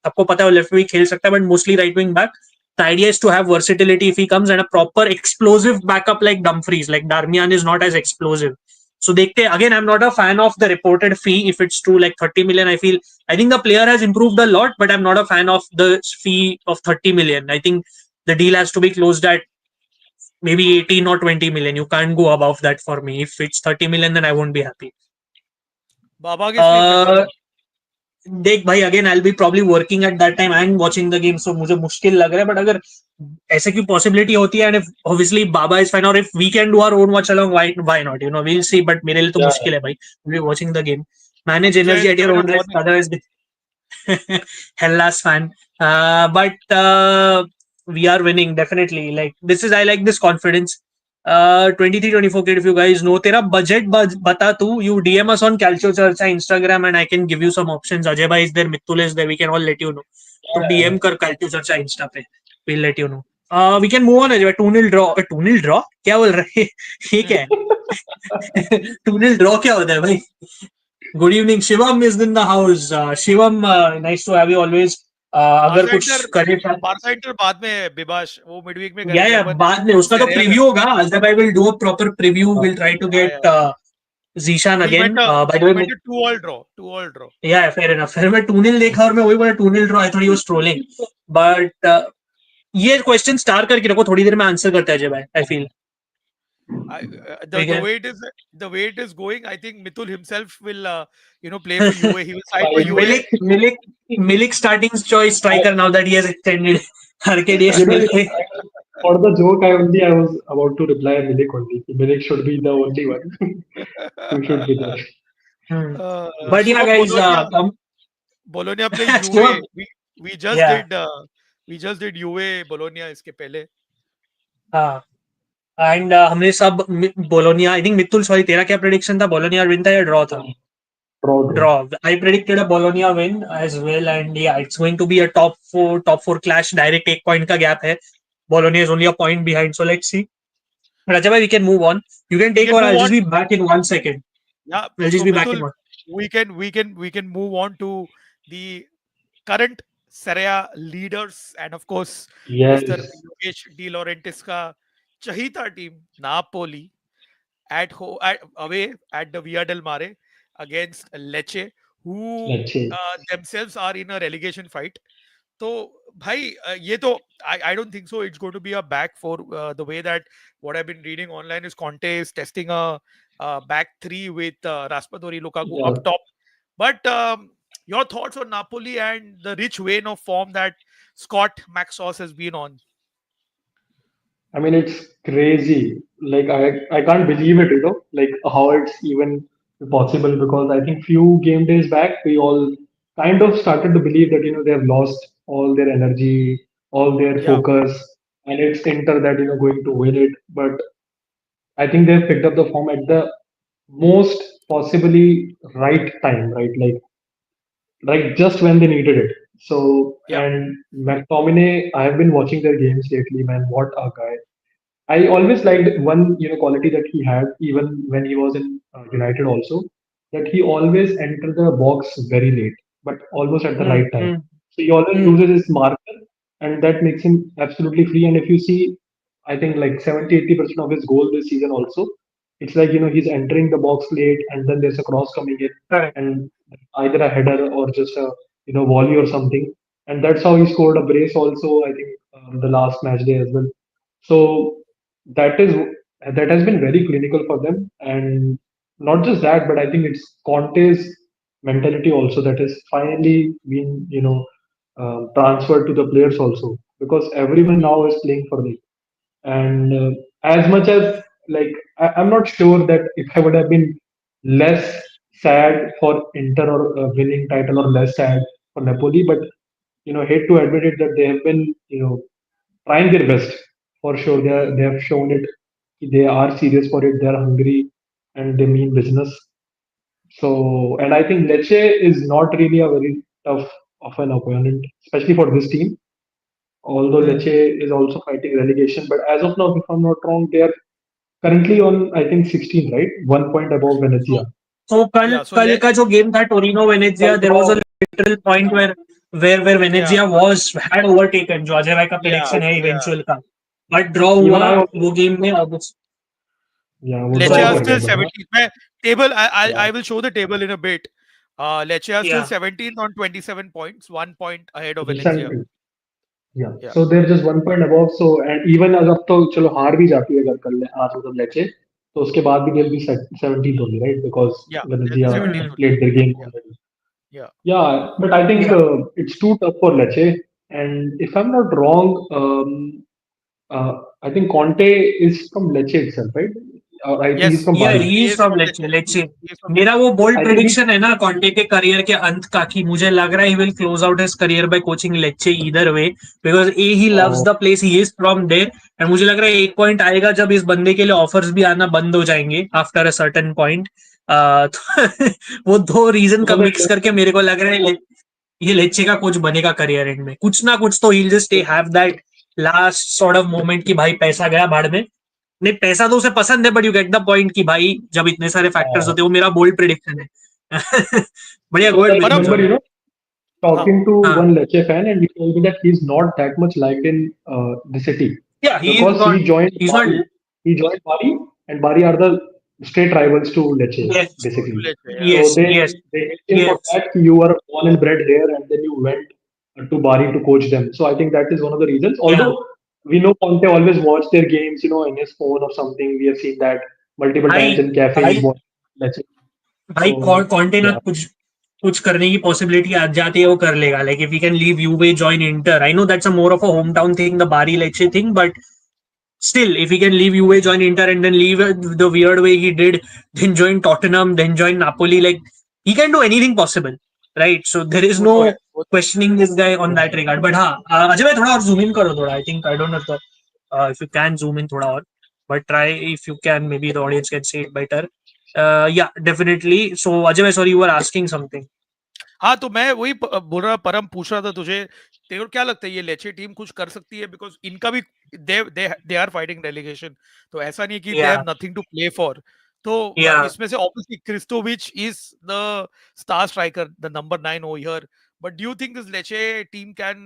Speaker 2: आपको पता है वो लेफ्ट भी खेल सकता है, but mostly right wing back. The idea is to have versatility if he comes, and a proper explosive backup like Dumfries. Like Darmian is not as explosive. So देखते हैं. Again, I'm not a fan of the reported fee. If it's true, like 30 million, I think the player has improved a lot, but I'm not a fan of the fee of 30 million. I think the deal has to be closed at maybe 18 or 20 million. You can't go above that for me. If it's 30 million, then I won't be happy.
Speaker 1: बाबा के sleep में
Speaker 2: Uh,
Speaker 1: Param.
Speaker 2: देख भाई, again I will be probably working at that time and watching the game, so मुझे मुश्किल लग रहा है. But अगर ऐसे की पॉसिबिलिटी होती है, and if obviously Baba is fine, और if we can do our own watch along, why not, we'll see. But मेरे लिए तो
Speaker 3: Yeah.
Speaker 2: मुश्किल है भाई. We watching the game. Manage
Speaker 1: Abhishek
Speaker 2: energy at your own risk,
Speaker 1: morning.
Speaker 2: Otherwise Hellas fan. But we are winning definitely. Like this is, I like this confidence. 23-24 kid, if you guys know, तेरा budget बता तू. You DM us on Calcio Church Instagram and I can give you some options. Ajay bhai is there, Mittul is there. We can all let you know. So DM कर Calcio Church Insta पे. We'll let you know. We can move on. Ajay bhai. 2-0 draw. 2-0 draw? क्या बोल रहे हैं? ये क्या है? 2-0 draw क्या होता है भाई? Good evening. Shivam is in the house. Shivam, nice to have you always. अगर
Speaker 1: बारसा
Speaker 2: कुछ
Speaker 1: इंटर
Speaker 2: करे
Speaker 1: बारसा इंटर बाद में है, बिबाश वो मिडवीक में
Speaker 2: या
Speaker 1: करेंगे अपन.
Speaker 2: बाद में उसका तो
Speaker 1: Serie A में.
Speaker 2: प्रीव्यू होगा. जब I will do a proper preview, will try to
Speaker 1: हाँ
Speaker 2: गेट
Speaker 1: यार.
Speaker 2: Zeeshan
Speaker 1: We
Speaker 2: again.
Speaker 1: went a
Speaker 2: by the
Speaker 1: we
Speaker 2: way,
Speaker 1: went a 2-all draw. 2-all draw.
Speaker 2: Yeah fair enough. फिर मैं 2-0 देखा और मैं वही बोला 2-0 draw. I thought he was trolling. But ये क्वेश्चन स्टार करके रखो, थोड़ी देर में आंसर करते हैं अजय भाई. I feel
Speaker 1: The way it is going, I think Mithul himself will play for UA. He will sign for UA.
Speaker 2: Milik starting choice striker now that he has extended. हर के
Speaker 3: You
Speaker 2: डीएस
Speaker 3: know,
Speaker 2: मिलते.
Speaker 3: For the joke, I was about to reply Milik only. Milik should be the only one who should be there.
Speaker 2: Hmm.
Speaker 1: Uh,
Speaker 2: But
Speaker 1: so
Speaker 2: yeah, guys,
Speaker 1: Bologna, Bologna plays
Speaker 2: so
Speaker 1: Juve. We just
Speaker 2: yeah,
Speaker 1: did Juve Bologna इसके पहले.
Speaker 2: हाँ. And हमने सब Bologna, I think मित्तुल, sorry, तेरा क्या prediction था? Bologna win था या ड्रॉ था?
Speaker 3: Draw.
Speaker 2: Draw. I predicted a Bologna win as well, and yeah, it's going to be a top four clash. Direct 8 point का gap है. Bologna is only a point behind, so let's see. Rajabhai, we can move on. You can
Speaker 1: We
Speaker 2: take
Speaker 1: can
Speaker 2: over.
Speaker 1: move
Speaker 2: I'll
Speaker 1: on.
Speaker 2: just be back in 1 second.
Speaker 1: Yeah.
Speaker 2: I'll just
Speaker 1: So
Speaker 2: be back in
Speaker 1: Mitul,
Speaker 2: one.
Speaker 1: we can move on to the current Serie A leaders, and of course Mr.
Speaker 3: Yes,
Speaker 1: Yogesh De Laurentiis का चहीता team Napoli away at the Via del Mare against Lecce, who
Speaker 3: let's say.
Speaker 1: themselves are in a relegation fight. तो भाई ये तो I don't think so it's going to be a back four, the way that what I've been reading online is Conte is testing a back three with Raspadori, Lukaku
Speaker 3: Yeah.
Speaker 1: up top. But your thoughts on Napoli and the rich vein of form that Scott Maxos has been on?
Speaker 3: I mean, it's crazy. Like I can't believe it, like how it's even possible because I think few game days back we all kind of started to believe that they have lost all their energy, all their
Speaker 1: Yeah,
Speaker 3: focus, and it's Inter that going to win it. But I think they've picked up the form at the most possibly right time, right? Like just when they needed it. So
Speaker 1: yeah,
Speaker 3: and McTominay, I have been watching their games lately, man. What a guy! I always liked one quality that he had even when he was in United also, that he always entered the box very late but almost at the
Speaker 2: Hmm,
Speaker 3: right time.
Speaker 2: hmm,
Speaker 3: So he always
Speaker 2: hmm.
Speaker 3: uses his marker and that makes him absolutely free. And if you see, I think like 70-80% of his goal this season also, it's like he's entering the box late and then there's a cross coming in
Speaker 2: Correct.
Speaker 3: and either a header or just a volley or something. And that's how he scored a brace also. I think the last match day as well. So that is that has been very clinical for them, and not just that, but I think it's Conte's mentality also that has finally been transferred to the players also because everyone now is playing for them. And as much as like I'm not sure that if I would have been less sad for Inter or winning title or less sad for Napoli, but hate to admit it that they have been trying their best for sure. They have shown it. They are serious for it. They are hungry and they mean business. So and I think Lecce is not really a very tough of an opponent, especially for this team. Although
Speaker 2: Hmm.
Speaker 3: Lecce is also fighting relegation, but as of now, if I'm not wrong, they are currently on I think 16, right? 1 point above
Speaker 2: So,
Speaker 3: Venezia.
Speaker 2: so कल
Speaker 1: yeah. So
Speaker 2: कल का जो game था Torino Venezia, there was a literal point where
Speaker 1: yeah,
Speaker 2: Venezia was had overtaken, जो अजय भाई का
Speaker 1: yeah,
Speaker 2: prediction है
Speaker 1: yeah.
Speaker 2: eventual का, but draw
Speaker 3: Even
Speaker 2: हुआ
Speaker 3: I also,
Speaker 2: वो गेम में obviously.
Speaker 3: yeah, वो
Speaker 1: Lecce
Speaker 3: draw
Speaker 1: are
Speaker 2: So
Speaker 3: कर
Speaker 1: still
Speaker 3: गए but
Speaker 1: 17th. मैं table
Speaker 3: yeah,
Speaker 1: I will show the table in a bit. Lecce are still
Speaker 2: yeah,
Speaker 1: 17th on 27 points, 1 point ahead of Venezia.
Speaker 3: recent. Yeah.
Speaker 1: Yeah,
Speaker 3: So they're just 1 point above. So and even अगर तो चलो हार भी जाती है अगर कल आज मतलब लेचे तो उसके बाद भी they'll be 17th only, right? Because
Speaker 1: yeah. They'll be
Speaker 3: Venezia
Speaker 1: 17th
Speaker 2: hmm,
Speaker 1: only.
Speaker 3: played their game
Speaker 1: Yeah,
Speaker 3: already.
Speaker 1: yeah.
Speaker 3: Yeah, but I think
Speaker 2: yeah,
Speaker 3: it's too tough for Lecce. And if I'm not wrong, I think Conte is from Lecce itself, right? I think he's
Speaker 1: Yes,
Speaker 3: from
Speaker 2: yeah,
Speaker 3: Bari.
Speaker 2: he
Speaker 1: he
Speaker 2: is
Speaker 1: is
Speaker 2: from
Speaker 1: from
Speaker 2: Lecce.
Speaker 1: Lecce.
Speaker 2: Lecce.
Speaker 1: He is from
Speaker 2: मेरा
Speaker 1: Lecce.
Speaker 2: वो bold
Speaker 3: I think he,
Speaker 2: prediction है ना Conte के career के अंत का, कि मुझे लग रहा है he will close out his career by coaching Lecce either way, because a he loves the place, he is from there, and मुझे लग रहा है एक पॉइंट आएगा जब इस बंदे के लिए ऑफर्स भी आना बंद हो जाएंगे आफ्टर अ सर्टेन पॉइंट. वो दो रीजन का
Speaker 3: because
Speaker 2: मिक्स करके मेरे को लग रहा है ये लेच्चे का कोच बनेगा करियर एंड में, कुछ ना कुछ तो he just have that last sort of moment कि भाई पैसा गया भाड़ में. नहीं, पैसा तो उसे पसंद है, but you get the point कि भाई जब इतने सारे फैक्टर्स होते हैं, वो मेरा बोल्ड प्रिडिक्शन है. बढ़िया,
Speaker 3: because
Speaker 2: गो
Speaker 3: I
Speaker 2: विद
Speaker 1: पर
Speaker 2: इट
Speaker 1: अब
Speaker 3: remember,
Speaker 2: जॉन.
Speaker 1: हाँ,
Speaker 3: talking to
Speaker 2: हाँ,
Speaker 3: one Lecce fan, and he told me that he's not that much liked in the city
Speaker 2: yeah, he is
Speaker 3: because
Speaker 2: not,
Speaker 3: he joined
Speaker 2: he's not.
Speaker 3: Bari. He joined Bari, and Bari are the straight rivals to Lecce,
Speaker 2: Yes,
Speaker 1: to
Speaker 3: basically.
Speaker 1: Lecce, yeah.
Speaker 3: So
Speaker 2: yes, yes,
Speaker 3: they hate him for
Speaker 2: yes.
Speaker 3: that. You were born and bred here, and then you went to Bari to coach them. So I think that is one of the reasons.
Speaker 2: Yeah,
Speaker 3: Although we know Conte always watched their games, in his phone or something. We have seen that multiple
Speaker 2: भाई
Speaker 3: times in cafe. He's
Speaker 2: भाई
Speaker 3: watching Lecce.
Speaker 2: भाई
Speaker 3: So
Speaker 2: Conte ना
Speaker 3: yeah,
Speaker 2: कुछ कुछ करने की possibility आ जाती है, वो कर लेगा. Like if you can leave Juve, join Inter, I know that's a more of a home town thing, the Bari Lecce thing, but Still, if he can leave Juve, join Inter, and then leave the weird way he did, then join Tottenham, then join Napoli, like he can do anything possible, right? So there is
Speaker 1: वो तो है
Speaker 2: no
Speaker 1: वो तो है
Speaker 2: questioning this guy on that regard. But हाँ, अजय भाई थोड़ा और zoom in करो थोड़ा. I think I don't know if you can zoom in थोड़ा और, but try if you can. Maybe the audience can see it better. Yeah, definitely. So Ajay भाई, sorry, you were asking something.
Speaker 1: हाँ तो मैं वही बोल रहा परम पूछ रहा था तुझे तेरे को क्या लगता है ये लेचे टीम कुछ कर सकती है बिकॉज इनका भी दे आर फाइटिंग रेलिगेशन तो ऐसा नहीं कि they
Speaker 2: Yeah,
Speaker 1: have nothing to play for तो
Speaker 2: yeah.
Speaker 1: इसमें से obviously Krstovic is the star striker the number 9 over here but do you think this Lecce team can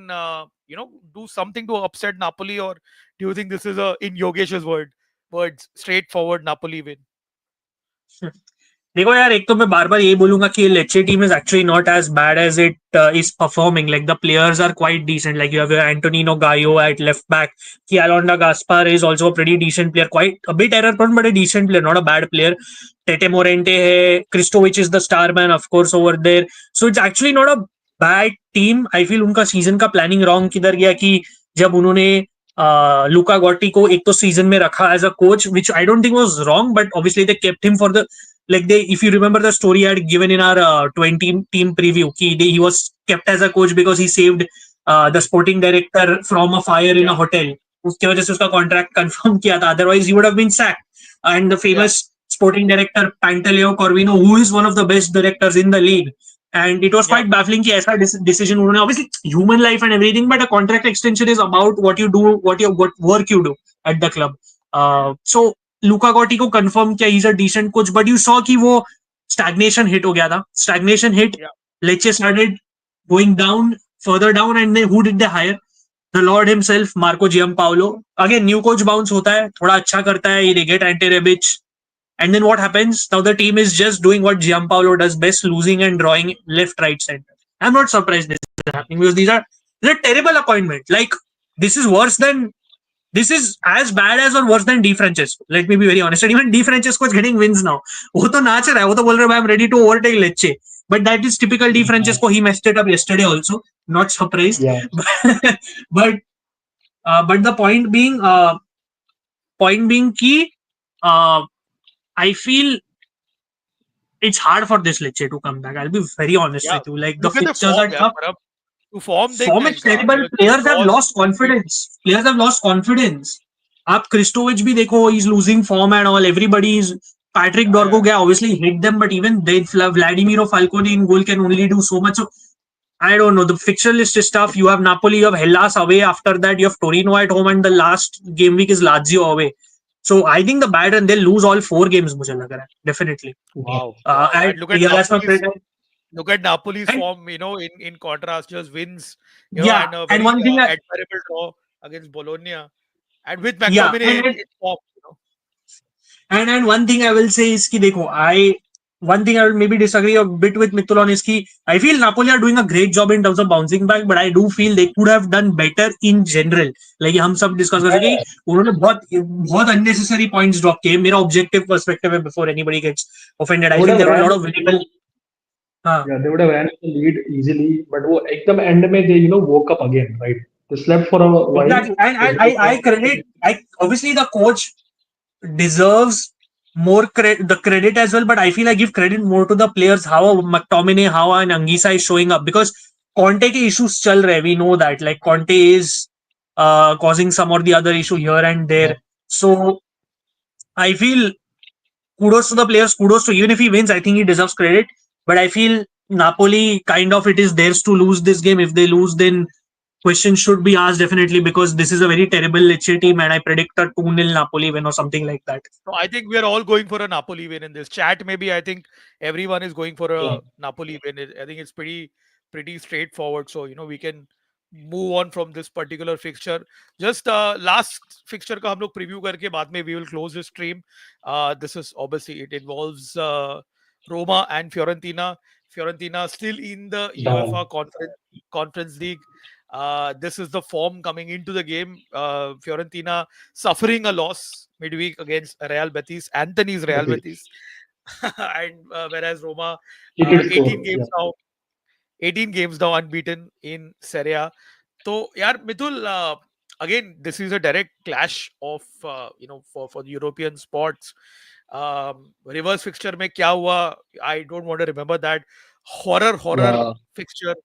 Speaker 1: you know do something to upset Napoli और do you think this is a in Yogesh's words straight forward Napoli win
Speaker 2: देखो यार, एक तो मैं बार बार यही बोलूंगा कि Lecce team is actually not as bad as it is performing. Like the players are quite decent. Like you have Antonino Gallo at left back. Kialonda Gaspar is also a pretty decent player. Quite a bit error prone but a decent player, not a bad player. Tete Morente है. Krstovic is the star man of course over there. So it's actually not a bad team. I feel उनका season का planning wrong किधर गया कि जब उन्होंने लुका गॉटी को एक तो सीजन में रखा as a coach, which I don't think was wrong, but obviously they kept him for the like they, if you remember the story I had given in our 20 team preview, he was kept as a coach because he saved the sporting director from a fire in
Speaker 1: yeah
Speaker 2: a hotel. उसके वजह से उसका contract confirm किया था, otherwise he would have been sacked. And the
Speaker 1: yeah
Speaker 2: famous sporting director Pantaleo Corvino, who is one of the best directors in the league, and it was
Speaker 1: yeah
Speaker 2: quite baffling कि ऐसा decision उन्होंने, obviously human life and everything, but a contract extension is about what you do, what work you do at the club. So लुका गॉटी को confirm किया, is a decent coach, but you saw कि वो stagnation hit हो गया था. Stagnation hit,
Speaker 1: yeah
Speaker 2: Lecce started going down, further down, and who did they hire? The lord himself, Marco Giampaolo. Again new coach bounce होता है, थोड़ा अच्छा करता है, they get Ante Rebic. And then what happens? Now the team is just doing what Gianpaolo does best, losing and drawing left, right, center. I'm not surprised this is happening because these are terrible appointment. Like this is worse than, this is as bad as or worse than D Francesco. Let me be very honest. And even D Francesco is getting wins now. वो तो नाच रहा है, वो तो बोल रहा है I'm ready to overtake Lecce. But that is typical D Francesco. He messed it up yesterday also. Not surprised.
Speaker 3: Yeah.
Speaker 2: but but the point being key, uh, I feel it's hard for this Lecce to come back. I'll be very honest
Speaker 1: yeah
Speaker 2: with you. Like the
Speaker 1: look at the
Speaker 2: fixtures
Speaker 1: form
Speaker 2: are
Speaker 1: यार
Speaker 2: tough.
Speaker 1: परम तू form देख
Speaker 2: Form
Speaker 1: ना
Speaker 2: is
Speaker 1: इनका
Speaker 2: terrible.
Speaker 1: this
Speaker 2: Players have
Speaker 1: was
Speaker 2: lost confidence. Players have lost confidence. आप क्रिस्टोविच भी देखो, he's losing form and all. Everybody is. Patrick
Speaker 1: yeah
Speaker 2: Dorgo gaya obviously hit them, but even they, Vladimiro Falcone in goal can only do so much. So I don't know. The fixture list is tough. You have Napoli, you have Hellas away. After that, you have Torino at home, and the last game week is Lazio away. So I think the bad, and they'll lose all 4 games. मुझे लग रहा है definitely.
Speaker 3: Yeah.
Speaker 1: wow wow
Speaker 2: And
Speaker 1: and
Speaker 2: yeah, that's my prediction.
Speaker 1: look at Napoli's
Speaker 2: And
Speaker 1: form, you know, in contrast, just wins, you know,
Speaker 2: yeah,
Speaker 1: and a
Speaker 2: and
Speaker 1: very
Speaker 2: one thing,
Speaker 1: admirable draw against Bologna, and with
Speaker 2: yeah,
Speaker 1: McTominay in form, you know.
Speaker 2: and one thing I will say is कि देखो, one thing I will maybe disagree a bit with Mithul on is कि I feel Napoli are doing a great job in terms of bouncing back, but I do feel they could have done better in general. Like हम सब discuss कर सके, उन्होंने बहुत बहुत unnecessary points drop किए. मेरा objective perspective है before anybody gets offended.
Speaker 3: They
Speaker 2: I
Speaker 3: would
Speaker 2: feel
Speaker 3: have
Speaker 2: there were a
Speaker 3: ran.
Speaker 2: lot of winnable. हाँ.
Speaker 3: Yeah, they would have ran the lead easily, but वो एकदम end में they woke up again, right? They slept for a while.
Speaker 2: Exactly. And
Speaker 3: They woke
Speaker 2: I
Speaker 3: up.
Speaker 2: credit, I obviously the coach deserves more the credit as well, but I feel I give credit more to the players. How McTominay, how and Angisa is showing up, because Conte के issues चल रहे. We know that, like Conte is causing some or the other issue here and
Speaker 3: Yeah.
Speaker 2: there. So I feel kudos to the players, kudos to, even if he wins, I think he deserves credit. But I feel Napoli, kind of, it is theirs to lose this game. If they lose, then questions should be asked definitely, because this is a very terrible Lecce team, and I predict a 2-0 Napoli win or something like that.
Speaker 1: So I think we are all going for a Napoli win in this chat. Maybe I think everyone is going for
Speaker 3: Yeah.
Speaker 1: a Napoli win. I think it's pretty straightforward. So you know we can move on from this particular fixture. Just last fixture का हम लोग preview करके बाद में we will close this stream. This is obviously it involves Roma and Fiorentina. Fiorentina still in the UEFA
Speaker 3: Down.
Speaker 1: Conference League. This is the form coming into the game. Fiorentina suffering a loss midweek against Real Betis, Anthony's Real
Speaker 3: Betis.
Speaker 1: Betis, and whereas Roma,
Speaker 3: Heated
Speaker 1: 18
Speaker 3: score.
Speaker 1: games
Speaker 3: Yeah.
Speaker 1: now, 18 games now unbeaten in Serie A. तो यार Mithul again, this is a direct clash of for the European spots. Reverse fixture में क्या हुआ? I don't want to remember that horror
Speaker 3: Yeah,
Speaker 1: fixture.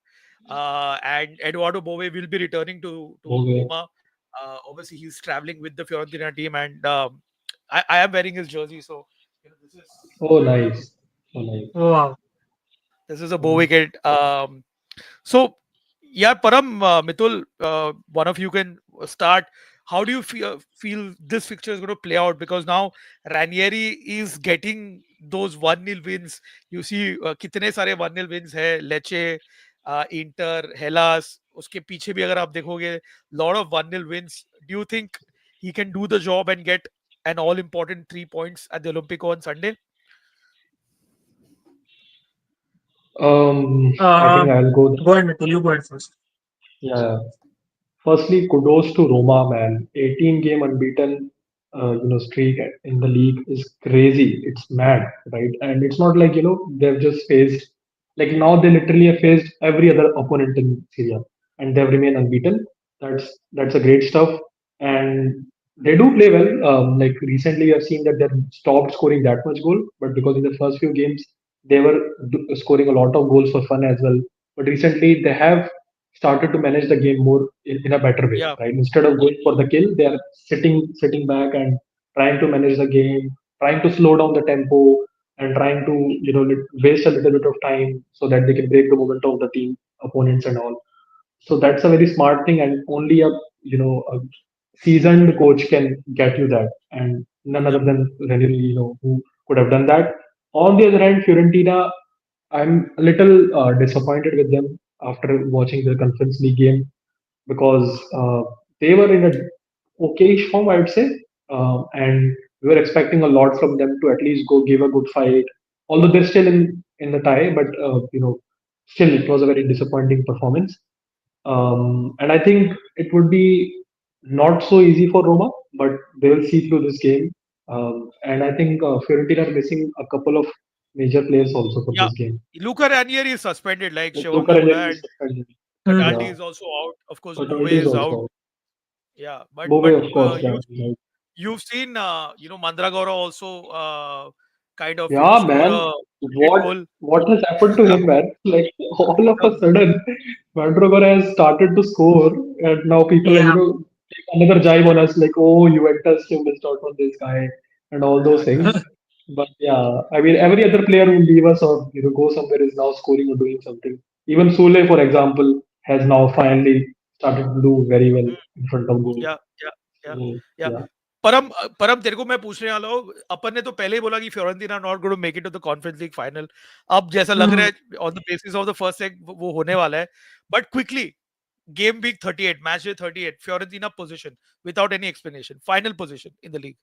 Speaker 1: And Eduardo Bove will be returning to
Speaker 3: okay.
Speaker 1: Roma. Obviously, he's traveling with the Fiorentina team, and I am wearing his jersey, so this is
Speaker 3: Oh, nice. Oh, nice.
Speaker 2: Wow.
Speaker 1: a
Speaker 3: Mhm.
Speaker 1: Bove kit. So, yeah, Param, Mitul, one of you can start. How do you feel this fixture is going to play out? Because now Ranieri is getting those 1-0 wins. You see, कितने सारे 1-0 wins है, Lecce, Inter, Hellas. उसके पीछे भी अगर आप देखोगे, lot of 1-0 wins. Do you think he can do the job and get an all-important 3 points at the Olympico on Sunday?
Speaker 3: I think I'll go.
Speaker 2: Go ahead, Mitul. You go ahead first.
Speaker 3: Yeah. Firstly, kudos to Roma, man. 18 game unbeaten, streak in the league is crazy. It's mad, right? And it's not like they've just faced like now they literally have faced every other opponent in Syria, and they've remained unbeaten. That's a great stuff, and they do play well. Like recently, I've seen that they've stopped scoring that much goal, but because in the first few games they were scoring a lot of goals for fun as well. But recently, they have started to manage the game more in a better way,
Speaker 1: Yeah,
Speaker 3: right? Instead of going for the kill, they are sitting back and trying to manage the game, trying to slow down the tempo, and trying to waste a little bit of time so that they can break the momentum of the team opponents and all. So that's a very smart thing, and only a seasoned coach can get you that, and none
Speaker 1: yeah,
Speaker 3: other than Ranieri, who could have done that. On the other hand, Fiorentina, I'm a little disappointed with them after watching the Conference League game because they were in a okayish form, I would say, and we were expecting a lot from them to at least go give a good fight. Although they're still in the tie, but still it was a very disappointing performance. And I think it would be not so easy for Roma, but they will see through this game. And I think Fiorentina are missing a couple of major players also for
Speaker 1: yeah.
Speaker 3: this game.
Speaker 1: Luca Ranieri is suspended, like
Speaker 3: Like
Speaker 1: Shivam
Speaker 3: Luca
Speaker 1: ne
Speaker 3: Ranieri
Speaker 1: bola,
Speaker 3: is
Speaker 1: and
Speaker 3: suspended.
Speaker 2: Hmm.
Speaker 1: Cataldi
Speaker 3: Yeah,
Speaker 1: is also out. Of course, Bove
Speaker 3: Bertoldi is
Speaker 1: is
Speaker 3: also
Speaker 1: out.
Speaker 3: out.
Speaker 1: Yeah,
Speaker 3: Bove,
Speaker 1: but
Speaker 3: of course, yeah. Right.
Speaker 1: you've seen Mandragora also kind of
Speaker 3: Yeah,
Speaker 1: score
Speaker 3: man.
Speaker 1: a great
Speaker 3: What
Speaker 1: goal.
Speaker 3: what has happened to him, man? Like all of
Speaker 1: The,
Speaker 3: a sudden, Mandragora has started to score, and now people are,
Speaker 2: Yeah.
Speaker 3: take another jibe on us, like, oh, Juventus you missed out on this guy, and all those
Speaker 1: yeah.
Speaker 3: things. But yeah, I mean, every other player who leave us or go somewhere is now scoring or doing something. Even Sule, for example, has now finally started to do very well
Speaker 1: Mm,
Speaker 3: in front of goal.
Speaker 1: yeah, yeah, yeah,
Speaker 3: So
Speaker 1: yeah.
Speaker 3: yeah,
Speaker 1: परम तेरे को मैं पूछने वाला हूँ, अपन ने तो पहले ही बोला कि Fiorentina not going to make it to the conference league final. अब जैसा लग रहा
Speaker 2: Hmm.
Speaker 1: है on the basis of the first leg वो होने वाला है. But quickly, game week 38, match day 38, Fiorentina position without any explanation, final position in the league.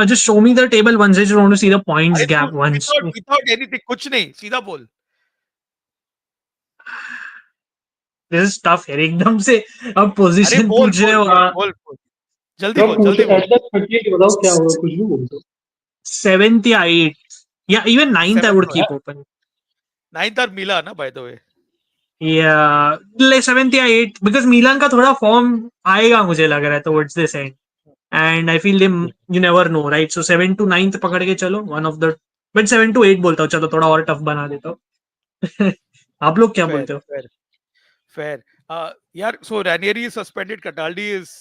Speaker 2: Just show me the table once. I just want to see the points
Speaker 1: अरे तू
Speaker 2: gap once.
Speaker 1: Without anything, कुछ नहीं, सीधा बोल.
Speaker 2: This is tough here. एकदम से अब
Speaker 1: अरे
Speaker 2: position
Speaker 1: बोल
Speaker 2: पूछ रहे
Speaker 1: बोल
Speaker 2: हो.
Speaker 1: बोल बोल बोल, जल्दी
Speaker 3: जब
Speaker 1: बोल,
Speaker 3: पूछ
Speaker 1: जल्दी बोल.
Speaker 3: एट द 38 बताओ क्या होगा, कुछ भी बोल दो.
Speaker 2: 7th या 8th. Yeah, even 9th I would
Speaker 1: seventh,
Speaker 2: keep open.
Speaker 1: Ninth और मिला ना, bye the way.
Speaker 2: Yeah, like 7th या 8th because मिलान का थोड़ा फॉर्म आएगा मुझे लग रहा है towards this end. And I feel them, you never know, right? So 7 to 9th पकड़ के चलो, one of the, but 7 to 8 बोलता हूँ, चलो थोड़ा और टफ बना देता हूँ. आप लोग क्या
Speaker 1: फेयर
Speaker 2: बोलते हो?
Speaker 1: Fair fair. Yeah, so Ranieri is suspended, Cataldi is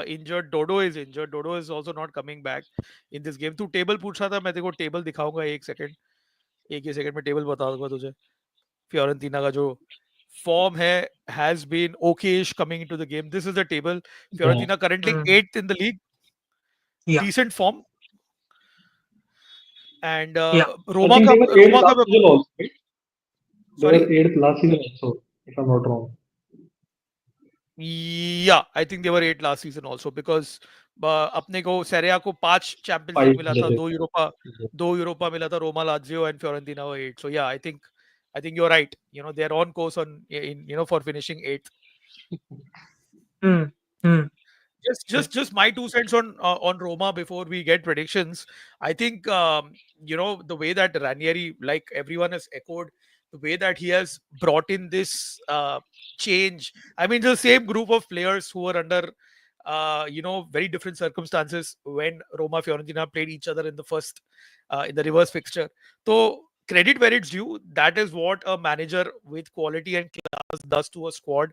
Speaker 1: injured, Dodo is injured, Dodo is also not coming back in this game. तू टेबल पूछ रहा था, मैं तेरे को टेबल दिखाऊंगा, एक सेकंड, एक ही सेकंड में टेबल बता दूंगा तुझे. Fiorentina का जो form है has been okayish coming into the game. This is the table.
Speaker 3: Yeah,
Speaker 1: Fiorentina currently
Speaker 2: Hmm.
Speaker 1: 8th in the league,
Speaker 2: Yeah,
Speaker 1: decent form. And
Speaker 2: yeah.
Speaker 3: I think they were eighth
Speaker 1: Roma
Speaker 3: last
Speaker 1: का,
Speaker 3: season also, right? They
Speaker 1: sorry.
Speaker 3: were eighth last season also, if I'm not wrong.
Speaker 1: Yeah, I think they were 8 last season also because अपने को Serie A को 5 champions league
Speaker 3: Five
Speaker 1: मिला था,
Speaker 3: legit.
Speaker 1: 2 Europa मिला था, Roma Lazio and Fiorentina were 8. So yeah, I think you're right. They're on course for finishing 8th.
Speaker 2: Hmm. Hmm.
Speaker 1: Just my 2 cents on Roma before we get predictions. I think the way that Ranieri, like everyone has echoed, the way that he has brought in this change. I mean, the same group of players who were under, very different circumstances when Roma Fiorentina played each other in the first, in the reverse fixture. So credit where it's due. That is what a manager with quality and class does to a squad.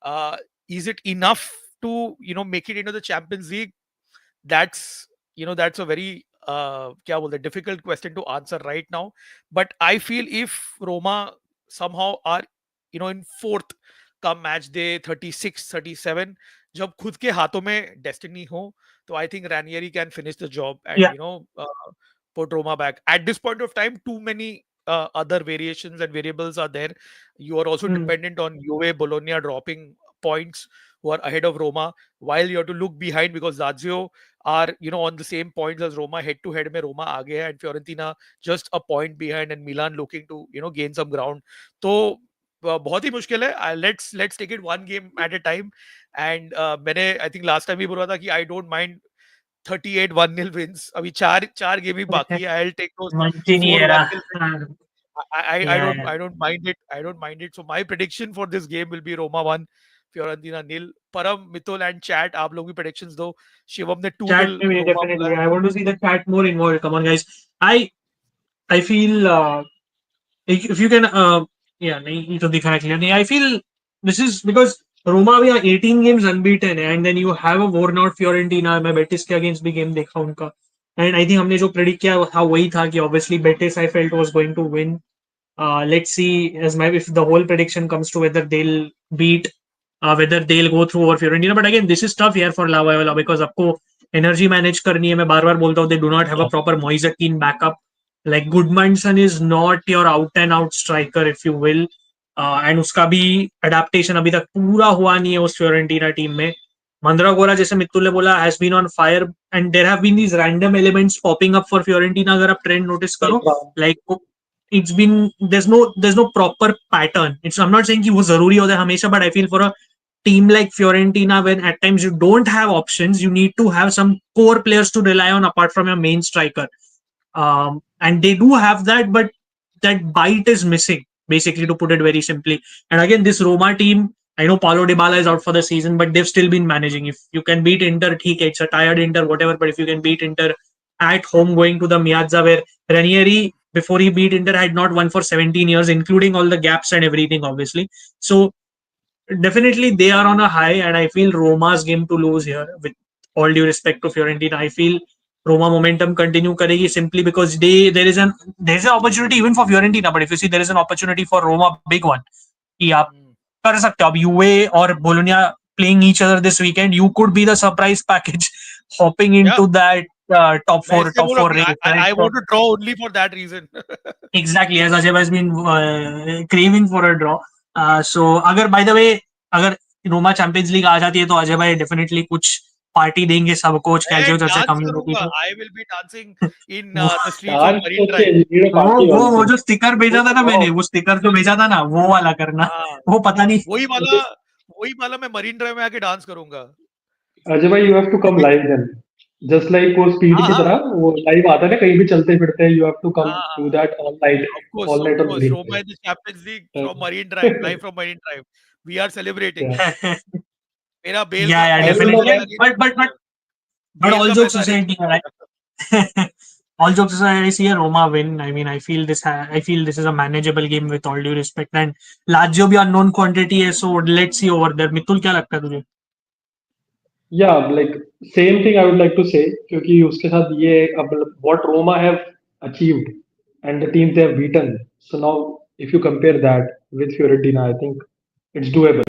Speaker 1: Uh, is it enough to make it into the Champions League? That's a very क्या बोलते हैं, difficult question to answer right now. But I feel if Roma somehow are in fourth come match day 36 37, जब खुद के हाथों में destiny हो, तो I think Ranieri can finish the job and
Speaker 2: Yeah.
Speaker 1: put Roma back. At this point of time, too many other variations and variables are there. You are also
Speaker 2: Mm.
Speaker 1: dependent on Juve, Bologna dropping points, who are ahead of Roma, while you have to look behind because Lazio are on the same points as Roma. Head to head में Roma आगे है and Fiorentina just a point behind and Milan looking to gain some ground. तो बहुत ही मुश्किल है. Let's take it one game at a time. And मैंने I think last time भी बोला था कि I don't mind 38 1-0 wins. अभी चार गेम ही बाकी है. I'll take those
Speaker 2: Mancini
Speaker 1: 4
Speaker 2: era.
Speaker 1: 1-0 wins. I
Speaker 2: Yeah,
Speaker 1: don't
Speaker 2: yeah.
Speaker 1: I don't mind it. I don't mind it. So my prediction for this game will be Roma 1, Fiorentina nil. Param, Mithul and chat, आप लोग भी predictions दो. शिवम ने
Speaker 2: Chat
Speaker 1: 2-0
Speaker 2: में
Speaker 1: Roma
Speaker 2: definitely.
Speaker 1: बोला है.
Speaker 2: I want to see the chat more involved. Come on, guys. I feel if you can yeah नहीं ये तो दिखा है clear नहीं. I feel this is because Roma we are 18 games unbeaten and then you have a worn out Fiorentina. मैं Betis के against भी game देखा उनका and I think हमने जो predict किया था वही था कि obviously Betis I felt was going to win. Let's see as my if the whole prediction comes to whether they'll beat whether they'll go through over Fiorentina. But again, this is tough here for Lavaiola because आपको energy manage करनी है. मैं बार बार बोलता हूँ they do not have a proper Moise Kean backup. Like Goodmanson is not your out and out striker if you will. And उसका भी adaptation अभी तक पूरा हुआ नहीं है उस Fiorentina टीम में. मंद्रागोरा जैसे मित्तुल ने बोला has been on fire and there have been these random elements popping up for Fiorentina. अगर आप trend notice करो like it's been there's no proper pattern. It's I'm not saying कि वो जरूरी होता है हमेशा, but I feel for a team like Fiorentina, when at times you don't have options, you need to have some core players to rely on apart from your main striker. And they do have that, but that bite is missing, basically, to put it very simply. And again, this Roma team, I know Paulo Dybala is out for the season, but they've still been managing. If you can beat Inter, it's a tired Inter, whatever, but if you can beat Inter at home going to the Miazza, where Ranieri, before he beat Inter, had not won for 17 years, including all the gaps and everything, obviously. So definitely they are on a high, and I feel Roma's game to lose here. With all due respect to Fiorentina, I feel Roma momentum continue karegi simply because there is an opportunity even for Fiorentina. But if you see there is an opportunity for Roma, big one. कि आप कर सकते हो अब यूवे और Bologna playing each other this weekend, you could be the surprise package hopping
Speaker 1: Yeah.
Speaker 2: into that top
Speaker 1: मैं
Speaker 2: four
Speaker 1: इसलिए बोल रहा हूँ
Speaker 2: race.
Speaker 1: I
Speaker 2: Right?
Speaker 1: want to draw only for that reason.
Speaker 2: Exactly, as Ajay has been craving for a draw. So अगर by the way अगर Roma champions league आ जाती है तो अजय भाई डेफिनेटली कुछ पार्टी देंगे सब कोच
Speaker 1: मैं
Speaker 2: कैल्चियो चर्चा
Speaker 1: डांस
Speaker 2: कम्युनिटी
Speaker 1: करूंगा.
Speaker 2: को.
Speaker 1: I will be dancing in
Speaker 2: वो
Speaker 1: the streets of
Speaker 3: Dance
Speaker 1: Marine
Speaker 3: okay,
Speaker 1: Drive.
Speaker 3: you need a
Speaker 2: वो
Speaker 3: party
Speaker 2: वो वो
Speaker 3: also.
Speaker 2: जो स्टिकर भेजा था ना मैंने,
Speaker 1: Oh,
Speaker 2: वो स्टिकर जो भेजा था ना वो वाला करना.
Speaker 1: हाँ,
Speaker 2: वो पता नहीं.
Speaker 1: वही वाला वही वाला मैं मरीन ड्राइव में आके डांस करूंगा.
Speaker 3: अजय भाई, you have to come live then. Just like वो स्पीड
Speaker 1: हाँ
Speaker 3: की
Speaker 1: हाँ
Speaker 3: तरह वो लाइव आता है ना कहीं भी चलते फिरते. You have to come
Speaker 1: हाँ
Speaker 3: do
Speaker 1: हाँ.
Speaker 3: that
Speaker 1: Of
Speaker 3: all night on
Speaker 1: course,
Speaker 3: Green
Speaker 1: Roma in the Champions League
Speaker 3: Drive.
Speaker 1: from Marine Drive, live from Marine Drive. We are celebrating.
Speaker 3: Yeah.
Speaker 1: मेरा बेल
Speaker 2: yeah,
Speaker 1: का
Speaker 2: yeah,
Speaker 3: I
Speaker 1: bail का
Speaker 3: don't know
Speaker 2: definitely.
Speaker 1: पैसा
Speaker 3: when.
Speaker 1: Arrange
Speaker 2: But
Speaker 1: bail
Speaker 2: all
Speaker 1: का
Speaker 2: jokes
Speaker 1: पैसा arrange
Speaker 2: aside, right? All jokes aside, I see a Roma win. I mean, I feel this is a manageable game with all due respect. And Lazio भी unknown quantity है, so let's see over there. Mitul क्या लगता है तुझे?
Speaker 3: Yeah, like same thing I would like to say क्योंकि उसके साथ ये अब what Roma have achieved and the teams they have beaten. So now if you compare that with Fiorentina, I think it's doable.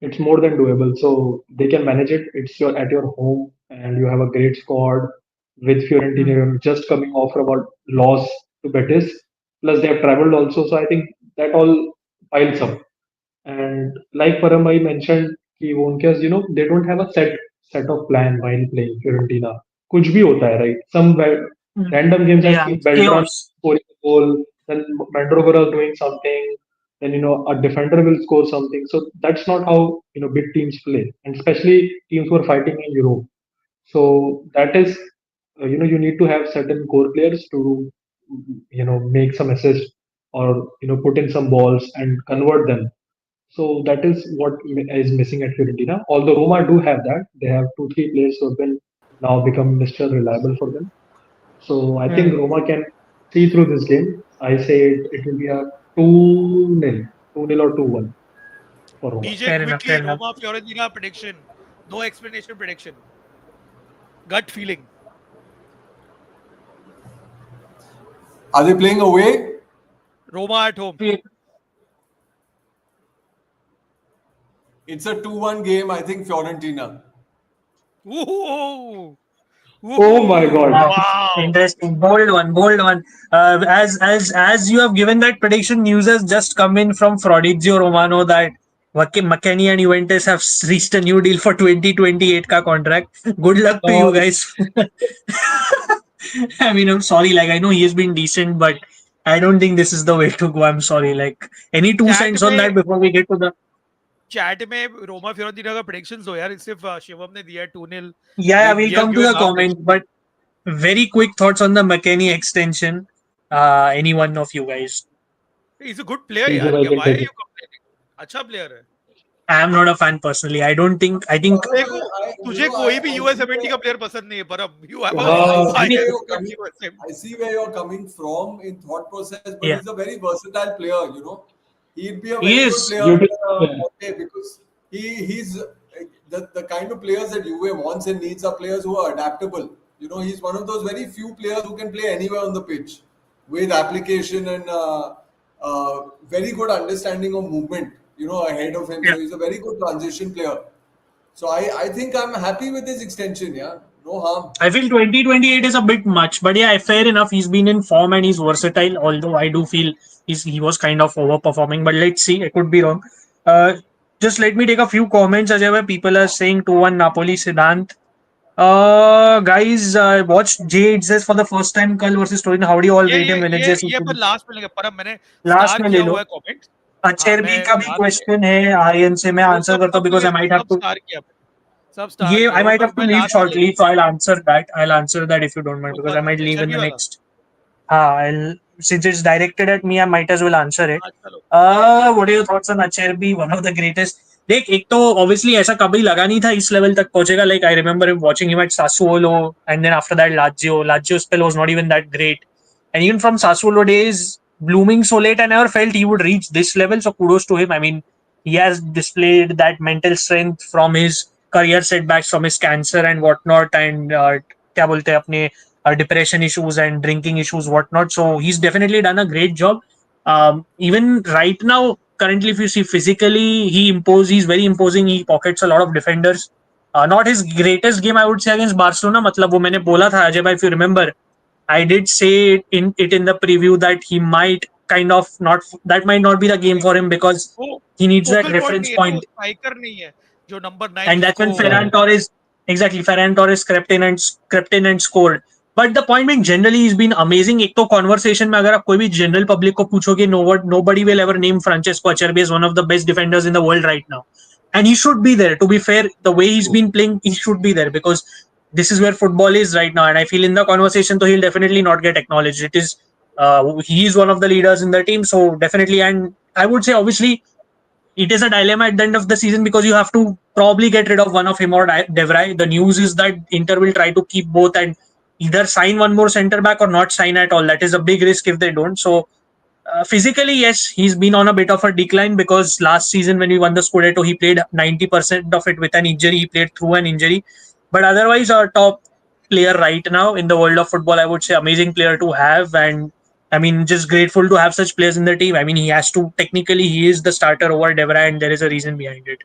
Speaker 3: It's more than doable. So they can manage it. It's at your home, and you have a great squad. With Fiorentina,
Speaker 2: Hmm.
Speaker 3: you're just coming off from a loss to Betis. Plus, they have traveled also. So I think that all piles up. And like Parambai mentioned, कि वो उनके पास, they don't have a set of plan while playing Fiorentina. कुछ भी होता है, right? Some random games I've
Speaker 2: Yeah,
Speaker 3: seen
Speaker 2: it's
Speaker 3: Beltran
Speaker 2: chaos.
Speaker 3: scoring a goal, then Mandrovera doing something, then a defender will score something. So that's not how big teams play, and especially teams who are fighting in Europe. So that is, you need to have certain core players to make some assist or put in some balls and convert them. So that is what is missing at Fiorentina. Although Roma do have that, they have two three players who have been now become Mr. Reliable for them. So I think
Speaker 2: Hmm.
Speaker 3: Roma can see through this game. I say it will be a 2-0, 2-0 or 2-1 for Roma.
Speaker 1: DJ,
Speaker 2: Fair enough.
Speaker 1: quickly,
Speaker 2: Fair enough.
Speaker 1: Roma Fiorentina prediction. No explanation prediction. Gut feeling.
Speaker 4: Are they playing away?
Speaker 1: Roma at home.
Speaker 4: It's a 2-1 game. I think Fiorentina.
Speaker 1: Ooh.
Speaker 3: Oh my God.
Speaker 2: Wow,
Speaker 1: Wow.
Speaker 2: interesting. Bold one, bold one. As you have given that prediction, news has just come in from Fabrizio Romano that McKennie and Juventus have reached a new deal for 2028 ka contract. Good luck to you
Speaker 3: Oh,
Speaker 2: guys. I mean, I'm sorry. Like, I know he has been decent, but I don't think this is the way to go. I'm sorry. Like, any two
Speaker 1: Chat
Speaker 2: cents on
Speaker 1: में
Speaker 2: that before we get to the.
Speaker 1: Chat में Roma Fiorentina का predictions दो यार. सिर्फ शिवम ने दिया है 2-0.
Speaker 2: Yeah,
Speaker 1: Like we
Speaker 2: we'll
Speaker 1: have
Speaker 2: come to
Speaker 1: given
Speaker 2: the
Speaker 1: our
Speaker 2: comment, but very quick thoughts on the McKennie extension. Any one of you guys?
Speaker 1: He's a good player
Speaker 3: Caesar,
Speaker 1: यार.
Speaker 3: I
Speaker 1: क्या
Speaker 3: can
Speaker 1: why
Speaker 3: take
Speaker 1: are
Speaker 3: it.
Speaker 1: you complaining? अच्छा player है.
Speaker 2: I am not a fan personally. I don't think. I think.
Speaker 1: देखो तुझे कोई भी US MNT का player पसंद नहीं है पर अब you have a
Speaker 4: I
Speaker 3: Uh,
Speaker 4: see where
Speaker 1: bias
Speaker 4: you're
Speaker 1: towards
Speaker 4: coming.
Speaker 1: USM.
Speaker 4: I see where you're coming from in thought process, but
Speaker 2: Yeah,
Speaker 4: he's a very versatile player. He'd be a
Speaker 2: he
Speaker 4: very good
Speaker 2: is.
Speaker 4: player
Speaker 3: utility
Speaker 4: under
Speaker 3: player.
Speaker 4: Conte because he's the kind of players that Juve wants and needs are players who are adaptable. He's one of those very few players who can play anywhere on the pitch with application and very good understanding of movement. Ahead of him,
Speaker 2: Yeah.
Speaker 4: so he's a very good transition player. So I think I'm happy with his extension. Yeah, no harm.
Speaker 2: I feel 2028 is a bit much, but yeah, fair enough. He's been in form and he's versatile. Although I do feel he was kind of overperforming, but let's see. I could be wrong. Uh, just let me take a few comments. Ajay, where people are saying 2-1 Napoli Siddhant. Guys, watched Jay. It says for the first time Kal versus Torino. How do you all
Speaker 1: ये
Speaker 2: rate
Speaker 1: ये
Speaker 2: him?
Speaker 1: ये
Speaker 2: Wednesday
Speaker 1: ये
Speaker 2: season.
Speaker 1: पर last में लेंगे पर अब मैंने
Speaker 2: लास्ट
Speaker 1: स्टार
Speaker 2: में ले
Speaker 1: किया
Speaker 2: लो.
Speaker 1: हुआ है कमेंट. हाँ
Speaker 2: अचेरबी
Speaker 1: मैं
Speaker 2: का भी
Speaker 1: बाद में
Speaker 2: क्वेश्चन है आर्यन से मैं
Speaker 1: वो
Speaker 2: आंसर
Speaker 1: सब
Speaker 2: करता हूँ
Speaker 1: सब
Speaker 2: बिकॉज आई माइट हैव
Speaker 1: सब
Speaker 2: टू
Speaker 1: स्टार किया सब स्टार
Speaker 2: ये
Speaker 1: किया
Speaker 2: I
Speaker 1: वो
Speaker 2: might have to
Speaker 1: मैं
Speaker 2: leave
Speaker 1: लास्ट में
Speaker 2: shortly,
Speaker 1: लेंगे.
Speaker 2: so I'll answer that if you don't mind
Speaker 1: वो
Speaker 2: because I
Speaker 1: कौन
Speaker 2: might leave in
Speaker 1: एचआरबी
Speaker 2: the
Speaker 1: वाला.
Speaker 2: next. I'll since it's directed at me, I might as well answer it.
Speaker 1: हाँ चलो ठीक है.
Speaker 2: What are your thoughts on Acherbi, one of the greatest? देख एक तो obviously ऐसा कभी लगा नहीं था इस level तक पहुंचेगा. Like I remember him watching him at Sassuolo and then after that Lazio. Lazio spell was not even that great, and even from Sassuolo days, blooming so late, I never felt he would reach this level. So kudos to him. I mean, he has displayed that mental strength from his career setbacks, from his cancer and whatnot, and क्या बोलते हैं अपने depression issues and drinking issues, whatnot. So he's definitely done a great job. Even right now, currently, if you see physically, he's very imposing. He pockets a lot of defenders. Not his greatest game, I would say, against Barcelona. मतलब वो मैंने बोला था अजय भाई, if you remember, I did say in the preview that he might kind of not that might not be the game for him because
Speaker 1: वो
Speaker 2: he needs that
Speaker 1: focal point
Speaker 2: reference
Speaker 1: नहीं है ना. वो
Speaker 2: point,
Speaker 1: स्ट्राइकर नहीं है जो number 9
Speaker 2: and that's
Speaker 1: जिसको
Speaker 2: when
Speaker 3: Correct.
Speaker 2: Ferran Torres crept in and scored. But the point being, generally he's been amazing. एक तो conversation में अगर आप कोई भी general public को पूछोगे, nobody will ever name Francesco Acerbi as one of the best defenders in the world right now, and he should be there. To be fair, the way he's been playing, he should be there because this is where football is right now. And I feel in the conversation, so he'll definitely not get acknowledged. He is one of the leaders in the team, so definitely. And I would say, obviously, it is a dilemma at the end of the season because you have to probably get rid of one of him or Devray. The news is that Inter will try to keep both and either sign one more centre back or not sign at all. That is a big risk if they don't. So physically, yes, he's been on a bit of a decline because last season when we won the scudetto, he played 90% of it with an injury. He played through an injury, but otherwise, our top player right now in the world of football, I would say, amazing player to have. And I mean, just grateful to have such players in the team. I mean, he has to technically, he is the starter over Devra, and there is a reason behind it.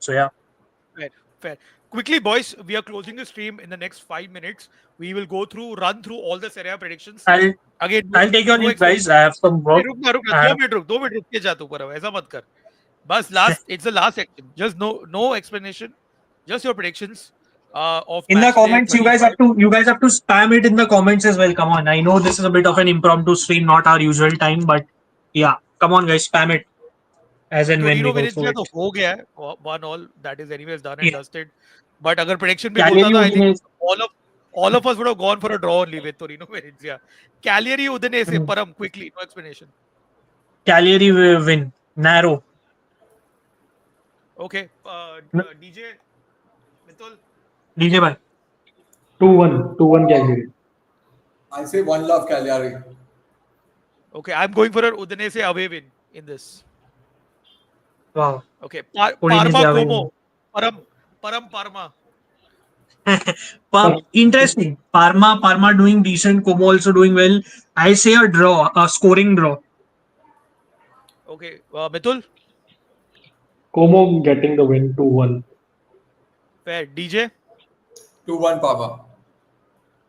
Speaker 2: So yeah,
Speaker 1: fair, fair. Quickly boys, we are closing the stream in the next 5 minutes. We will run through all the Serie A predictions.
Speaker 2: I'll
Speaker 1: Again,
Speaker 2: I'll take your
Speaker 1: no
Speaker 2: leave, guys.
Speaker 1: explanation.
Speaker 2: I have some work.
Speaker 1: रुकना
Speaker 2: I
Speaker 1: 2
Speaker 2: have,
Speaker 1: minute रुक 2 minute रुक के जा तू पर ऐसा मत कर. बस last it's the last section. Just no explanation. Just your predictions of
Speaker 2: in the
Speaker 1: match day
Speaker 2: comments,
Speaker 1: 35.
Speaker 2: you guys have to spam it in the comments as well. Come on, I know this is a bit of an impromptu stream, not our usual time, but yeah, come on, guys, spam it as and when we
Speaker 1: Torino
Speaker 2: go through
Speaker 1: Venezia
Speaker 2: it.
Speaker 1: तो हो गया है. 1-1 that is anyways done and
Speaker 2: Yeah,
Speaker 1: dusted. But अगर prediction भी बोलता
Speaker 2: Cagliari
Speaker 1: था, I think
Speaker 2: Udinese.
Speaker 1: all of us would have gone for a draw only with Torino Venezia. Cagliari Udinese,
Speaker 2: Hmm.
Speaker 1: Param, quickly, no explanation.
Speaker 2: Cagliari will win. Narrow.
Speaker 1: Okay.
Speaker 2: No,
Speaker 1: DJ Mitul.
Speaker 2: DJ bhai.
Speaker 3: 2-1, 2-1 Cagliari.
Speaker 4: I say one love Cagliari.
Speaker 1: Okay, I'm going for an Udinese away win in this.
Speaker 2: Wow.
Speaker 1: Okay,
Speaker 2: Udinese
Speaker 1: Parma
Speaker 2: away.
Speaker 1: Como. Param Parma.
Speaker 2: Interesting. Parma doing decent. Como also doing well. I say a draw, a scoring draw.
Speaker 1: Okay, Mitul.
Speaker 3: Como getting the win 2-1.
Speaker 1: Fair. DJ.
Speaker 4: 2-1 Parma.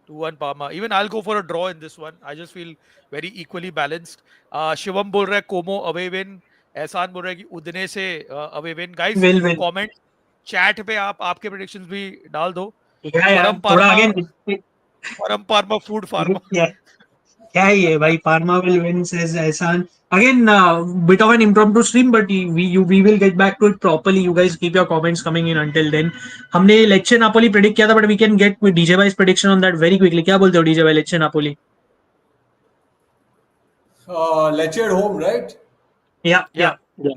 Speaker 1: 2-1 Parma. Even I'll go for a draw in this one. I just feel very equally balanced. Shivam बोल रहा है Como away win. एहसान बोल रहा है कि उदने से away win. Guys,
Speaker 2: Will.
Speaker 1: comment chat पे आप आपके predictions भी डाल दो.
Speaker 2: Yeah, yeah.
Speaker 1: परम
Speaker 2: थोड़ा
Speaker 1: पारमा
Speaker 2: again.
Speaker 1: परम पारमा food farma.
Speaker 2: Yeah. क्या है ये भाई Parma will win says Ehsan. Again, bit of an impromptu stream, but we will get back to it properly. You guys keep your comments coming in until then. हमने Lecce Napoli predict किया था, but we can get with DJ Bhai's prediction on that very quickly. क्या बोलते हो DJ Bhai Lecce Napoli?
Speaker 4: Lecce at home, right?
Speaker 2: Yeah,
Speaker 1: Yeah.
Speaker 2: yeah.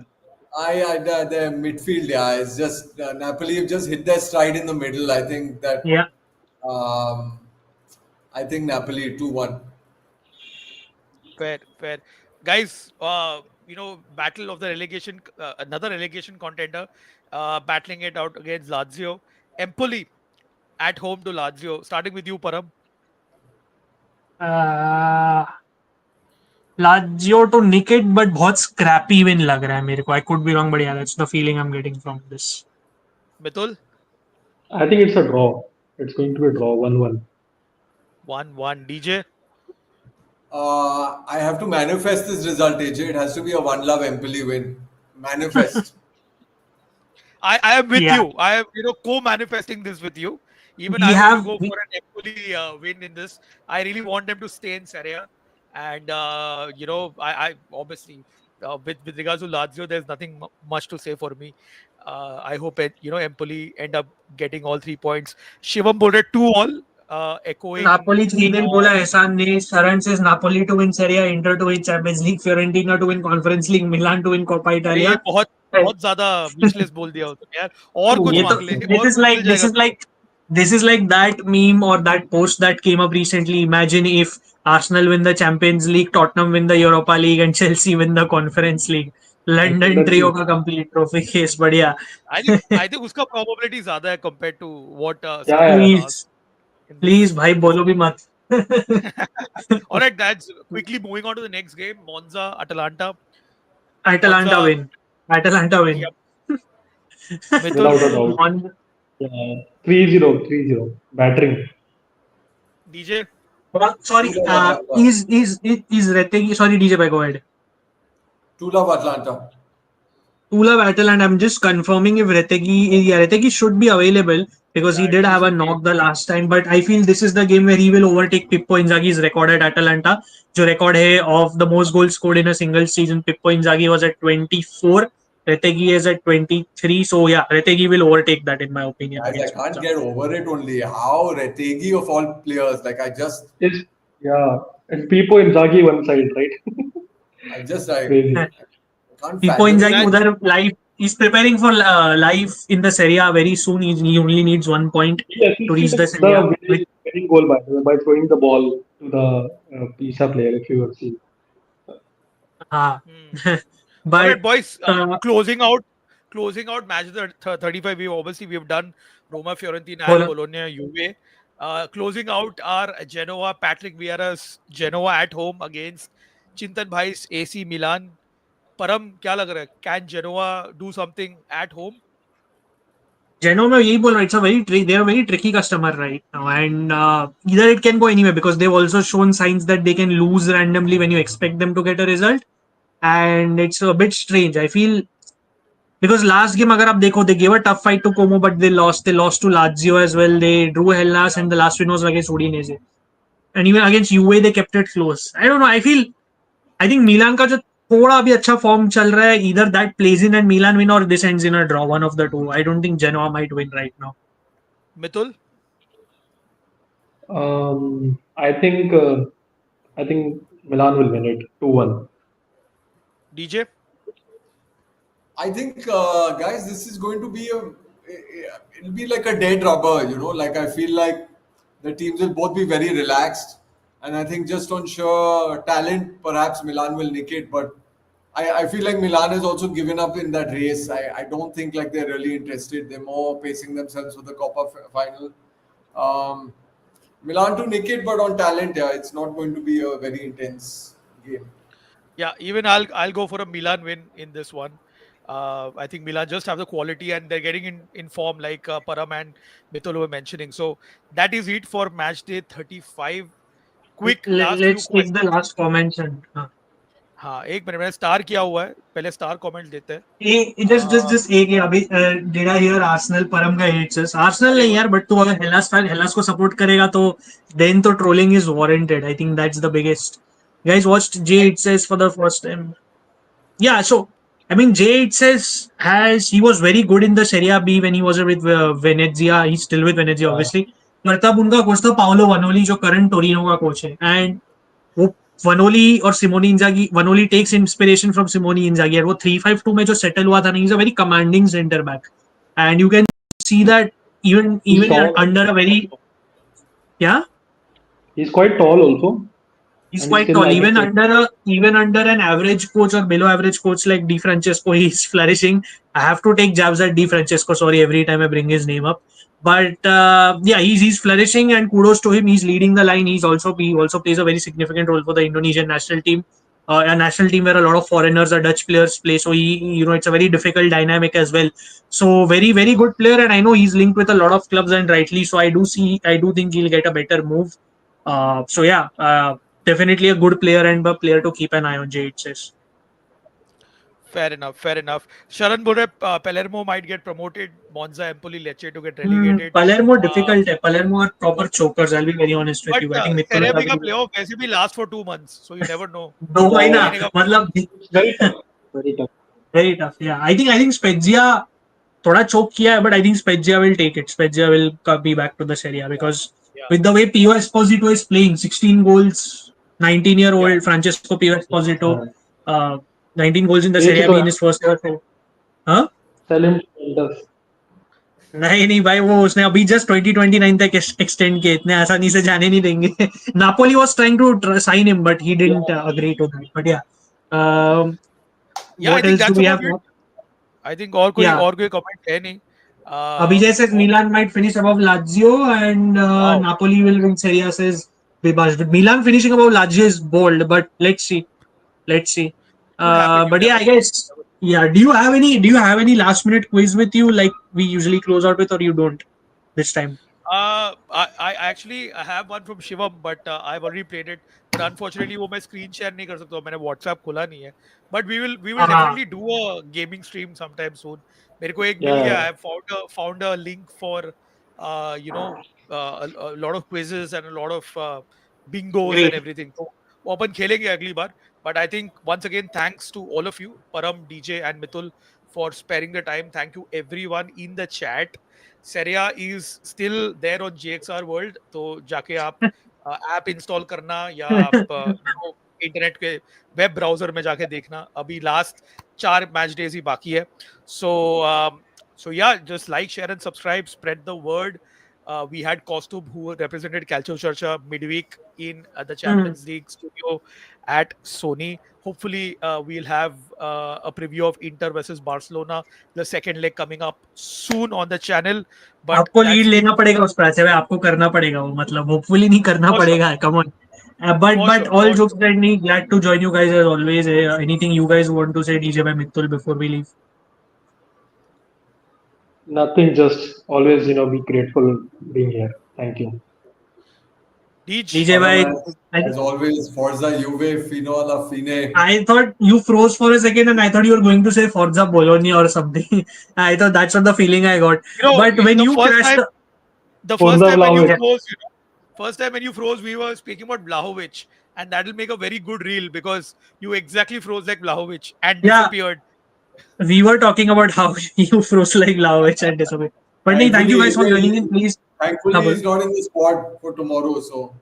Speaker 3: Yeah.
Speaker 4: The midfield, yeah, it's just Napoli have just hit their stride in the middle. I think that
Speaker 2: Yeah.
Speaker 4: um, I think Napoli 2-1.
Speaker 1: Fair. Guys, battle of the relegation, another relegation contender, battling it out against Lazio. Empoli at home to Lazio. Starting with you, Param.
Speaker 2: Uh, Lazio to nick it, but बहुत scrappy win लग रहा है मेरे को. I could be wrong, but yeah, that's the feeling I'm getting from this.
Speaker 1: Mitul,
Speaker 3: I think it's a draw. It's going to be a draw 1-1.
Speaker 1: 1-1. DJ,
Speaker 4: I have to manifest this result, AJ. It has to be a one love Empoli win. Manifest.
Speaker 1: I am with
Speaker 2: Yeah,
Speaker 1: you. I am, co-manifesting this with you. Even
Speaker 2: we
Speaker 1: I'm going to
Speaker 2: have.
Speaker 1: go for an Empoli win in this. I really want them to stay in Serie A. And, I obviously, with regards to Lazio, there's nothing much to say for me. I hope, Empoli end up getting all 3 points. Shivam Bode 2-all, echoing.
Speaker 2: Napoli 3-0 bola Ehsan ne. Saran says Napoli to win Serie A, Inter to win Champions League, Fiorentina to win Conference League, Milan to win Coppa
Speaker 1: अरे ये
Speaker 2: Italia.
Speaker 1: बहुत बहुत ज्यादा विशलेस बोल दिया हो तुम यार और कुछ
Speaker 2: ये तो
Speaker 1: मांग ले
Speaker 2: this
Speaker 1: और
Speaker 2: is
Speaker 1: कुछ
Speaker 2: like
Speaker 1: मिल
Speaker 2: this
Speaker 1: जाएगा
Speaker 2: is like this is like that meme or that post that came up recently. Imagine if Arsenal win the Champions League, Tottenham win the Europa League, and Chelsea win the Conference League. London
Speaker 3: Let's
Speaker 2: trio
Speaker 3: see.
Speaker 2: का complete trophy case. But yeah,
Speaker 1: I think उसका probability ज्यादा है compare to what
Speaker 3: Yeah,
Speaker 1: Saran
Speaker 3: yeah.
Speaker 1: has
Speaker 2: please,
Speaker 1: asked in this
Speaker 2: please, भाई
Speaker 1: in this
Speaker 2: बोलो भी मत.
Speaker 1: all right, that's quickly moving on to the next game. Monza Atalanta.
Speaker 2: Atalanta
Speaker 1: Monza,
Speaker 2: win. Atalanta win.
Speaker 1: yep. Mitul,
Speaker 3: Without a doubt.
Speaker 2: Mon-
Speaker 3: Yeah. 3-0, 3-0. Battering.
Speaker 1: DJ.
Speaker 2: sorry,
Speaker 4: 2 love Atlanta.
Speaker 2: is Retegi? Sorry, DJ, bhai, go ahead.
Speaker 4: 2 love Atlanta.
Speaker 2: Tula battle, and I'm just confirming if Retegi should be available because he
Speaker 1: Yeah,
Speaker 2: did
Speaker 1: he
Speaker 2: have a
Speaker 1: should be.
Speaker 2: knock the last time. But I feel this is the game where he will overtake Pippo Inzaghi's record at Atalanta. जो record है of the most goals scored in a single season. Pippo Inzaghi was at 24. Retegi is at 23. So yeah, Retegi will overtake that in my opinion
Speaker 4: Guys, I
Speaker 2: against
Speaker 4: can't
Speaker 2: Monza.
Speaker 4: get over it only. How Retegi of all players, like
Speaker 3: It's, yeah. And Pipo Inzaghi one side, right?
Speaker 4: I
Speaker 3: Crazy.
Speaker 4: can't
Speaker 2: Pippo
Speaker 4: fathom
Speaker 2: Inzaghi
Speaker 4: it.
Speaker 1: Imagine,
Speaker 2: उधर live. He's preparing for life in the Serie A very soon. He only needs 1 point
Speaker 3: He
Speaker 2: to reach the
Speaker 3: assisted
Speaker 2: Serie A.
Speaker 3: the winning goal by throwing the ball to the Pisa player, if you will see.
Speaker 2: हाँ.
Speaker 1: hmm. All
Speaker 2: But
Speaker 1: right, boys.
Speaker 2: uh,
Speaker 1: Closing out match of the 35. We've done Roma, Fiorentina, and
Speaker 2: बोलो.
Speaker 1: Bologna, Juve. Closing out our Genoa, Patrick Vieira's Genoa at home against Chintan Bhai's AC Milan. परम क्या लग रहा है can Genoa do something at home
Speaker 2: Geno में यही बोल रहा it's a they are a very tricky customer right now, and either it can go anywhere because they've also shown signs that they can lose randomly when you expect them to get a result, and it's a bit strange. I feel because last game अगर आप देखो they gave a tough fight to Como but they lost to Lazio as well. They drew Hellas and the last win was against Udinese, and even against UA they kept it close. I don't know. I think मिलान का जो थोड़ा अभी अच्छा form चल रहा है either that plays in and Milan win or this ends in a draw, one of the two. I don't think Genoa might win right now.
Speaker 1: Mitul
Speaker 3: I think Milan will win it 2-1.
Speaker 1: DJ?
Speaker 4: I think, guys, this is going to be it'll be like a dead rubber, you know. Like I feel like the teams will both be very relaxed, and I think just on sheer talent, perhaps Milan will nick it. But I feel like Milan has also given up in that race. I don't think like they're really interested. They're more pacing themselves for the Coppa final. Um, Milan to nick it, but on talent, yeah, it's not going to be a very intense game.
Speaker 1: Yeah, even I'll go for a Milan win in this one. I think Milan just have the quality and they're getting in form like Param and Mithul were mentioning. So that is it for match day 35. Quick last few
Speaker 2: Let's take the
Speaker 1: questions.
Speaker 2: last comments and
Speaker 1: हाँ एक minute मैंने star किया हुआ है पहले star comment देते हैं
Speaker 2: just एक ही अभी did I hear Arsenal परम का hates us Arsenal
Speaker 1: अरे
Speaker 2: नहीं
Speaker 1: वो
Speaker 2: यार but तू अगर हेलास फैन हेलास को सपोर्ट करेगा तो then तो trolling is warranted. I think that's the biggest. You guys watched Jay it says for the first time. Yeah, so I mean Jay it says he was very good in the Serie A B when he was with Venezia. He's still with Venezia obviously. पर तब उनका coach था Paolo Vanoli जो current Torino का coach है and वो Vanoli और Simone Inzaghi Vanoli takes inspiration from Simone Inzaghi और वो 3-5-2 में जो सेटल हुआ था ना is a very commanding centre back and you can see that even
Speaker 3: He's
Speaker 2: even
Speaker 3: tall.
Speaker 2: Under a very क्या
Speaker 3: He's quite tall also,
Speaker 2: he's
Speaker 3: and he's
Speaker 2: quite
Speaker 3: still
Speaker 2: tall
Speaker 3: I think
Speaker 2: even under an average coach or below average coach like Di Francesco he's flourishing. I have to take jabs at Di Francesco, sorry, every time I bring his name up, but yeah, he's flourishing and kudos to him. He's leading the line. He also plays a very significant role for the Indonesian national team, a national team where a lot of foreigners or Dutch players play, so it's a very difficult dynamic as well. So very good player, and I know he's linked with a lot of clubs and rightly so. I do think he'll get a better move. So yeah, definitely a good player and a player to keep an eye on. Jay it says.
Speaker 1: fair enough Sharan बोल रहे Palermo might get promoted Monza Empoli Lecce to get relegated
Speaker 2: Palermo
Speaker 1: uh,
Speaker 2: difficult है. Palermo are proper chokers. I'll be very honest with
Speaker 1: but
Speaker 2: you. I think Mitchell
Speaker 1: Serie
Speaker 2: will
Speaker 1: B का
Speaker 2: agree.
Speaker 1: playoff वैसे भी last for 2 months so you never know
Speaker 2: 2 महीना
Speaker 1: महीने का
Speaker 2: मतलब
Speaker 3: very tough. Very tough.
Speaker 2: very tough. Yeah, I think Spezia थोड़ा choke किया है, but I think Spezia will take it. Spezia will be back to the Serie A
Speaker 1: yeah
Speaker 2: because
Speaker 1: yeah
Speaker 2: with the way Pio Esposito is playing, 16 goals, 19-year
Speaker 1: yeah
Speaker 2: old Francesco Pio Esposito,
Speaker 3: Uh,
Speaker 2: 19 goals in the
Speaker 3: बेच
Speaker 2: Serie A
Speaker 3: दो
Speaker 2: B in
Speaker 3: यार,
Speaker 2: his first year. Huh?
Speaker 3: sell him to Juventus.
Speaker 2: नहीं भाई वो उसने अभी just 2029 तक extend किए इतने आसानी से जाने नहीं देंगे Napoli was trying to sign him but he
Speaker 3: Yeah,
Speaker 2: didn't agree to that but yeah
Speaker 1: yeah I
Speaker 2: what
Speaker 1: think
Speaker 2: else do
Speaker 1: that's
Speaker 2: we
Speaker 1: about
Speaker 2: have
Speaker 1: it I think
Speaker 2: या
Speaker 1: और कोई कमेंट है नहीं
Speaker 2: अभी जैसे
Speaker 1: और
Speaker 2: Milan might finish above Lazio and
Speaker 1: wow
Speaker 2: Napoli will win Serie A says Vibash. Milan finishing above Lazio is bold, but let's see.
Speaker 1: could happen you
Speaker 2: But yeah,
Speaker 1: never
Speaker 2: I
Speaker 1: know
Speaker 2: guess yeah. Do you have any last minute quiz with you like we usually close out with, or you don't this time?
Speaker 1: I actually I have one from Shivam, but I've already played it. But unfortunately, वो मैं screen share नहीं कर सकता हूँ. मैंने WhatsApp खोला नहीं है. But we will
Speaker 2: Uh,
Speaker 1: definitely do a gaming stream sometime soon. मेरे को एक मिल
Speaker 3: yeah,
Speaker 1: गया. I have found a link for you know a lot of quizzes and a lot of bingos and
Speaker 2: Great.
Speaker 1: everything. So वो अपन खेलेंगे अगली बार. But I think once again, thanks to all of you, Param, DJ, and Mithul, for sparing the time. Thank you everyone in the chat. Serie A is still there on GXR World, तो जाके आप app install करना या आप internet के web browser में जाके देखना अभी लास्ट 4 मैच डेज ही बाकी है so yeah just like share and subscribe spread the word we had Kostub who represented Calcio Churcha midweek in the
Speaker 2: Hmm.
Speaker 1: Champions League studio at Sony. Hopefully, we'll have a preview of Inter versus Barcelona, the second leg coming up soon on the channel. But
Speaker 2: आपको lead
Speaker 1: that's it
Speaker 2: लेना पड़ेगा उस पर ऐसे भाई आपको करना पड़ेगा वो मतलब होपफुली नहीं करना
Speaker 1: for sure,
Speaker 2: पड़ेगा come on but all
Speaker 1: for
Speaker 2: jokes
Speaker 1: sure.
Speaker 2: aside me glad to join you guys as always. Anything you guys want to say DJ by Mittul before we leave?
Speaker 3: nothing. Just always, be grateful being here. Thank you.
Speaker 1: Deej,
Speaker 2: DJ
Speaker 4: Param,
Speaker 2: by I,
Speaker 4: as always, Forza Juve, Fino alla fine.
Speaker 2: I thought you froze for a second and I thought you were going to say Forza Bologna or something. I thought that's what the feeling I got.
Speaker 1: you know,
Speaker 2: But when
Speaker 1: the
Speaker 2: you
Speaker 1: first
Speaker 2: crashed
Speaker 1: time,
Speaker 2: the
Speaker 1: the first
Speaker 3: Forza
Speaker 1: time when you
Speaker 3: Vlahovic.
Speaker 2: yeah,
Speaker 1: froze, first time when you froze, we were speaking about Vlahovic, and that'll make a very good reel because you exactly froze like Vlahovic and
Speaker 2: yeah,
Speaker 1: disappeared.
Speaker 2: we were talking about how you froze like Vlahovic and disappeared. But nee, thank you
Speaker 4: Thankfully,
Speaker 2: guys for joining in. Please,
Speaker 4: thankfully,
Speaker 2: double.
Speaker 4: he's not in the squad for tomorrow. So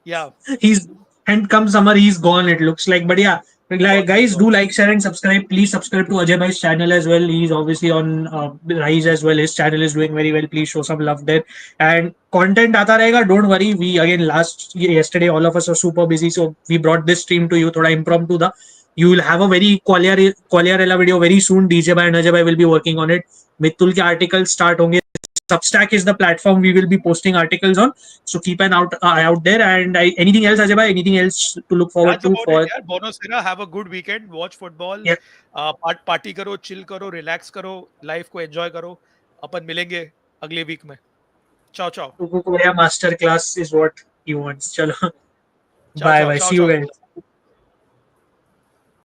Speaker 1: Yeah,
Speaker 2: He's and come summer he's gone. It looks like, but yeah. Like, guys, do like, share, and subscribe. Please subscribe to Ajay Bhai's channel as well. He's obviously on Rise as well. His channel is doing very well. Please show some love there. And content aata rahega. Don't worry. We again yesterday all of us are super busy, so we brought this stream to you. Thoda impromptu da. You will have a very Qualia video very soon. DJ Bhai and Ajay Bhai will be working on it. Mitul ke articles start honge. Substack is the platform we will be posting articles on. So keep an eye out there. And anything else, Ajay Bhai? Anything else to look forward
Speaker 1: That's
Speaker 2: to
Speaker 1: about
Speaker 2: for?
Speaker 1: it, यार. Bonocera, have a good weekend. Watch football.
Speaker 2: Yeah.
Speaker 1: Party करो, chill करो, relax करो, life को enjoy करो. अपन मिलेंगे अगले week में. Ciao, ciao.
Speaker 2: Korea master class is what he wants. Chalo.
Speaker 1: Ciao,
Speaker 2: Bye
Speaker 1: ciao,
Speaker 2: bye.
Speaker 1: ciao,
Speaker 2: See you
Speaker 1: ciao.
Speaker 2: guys.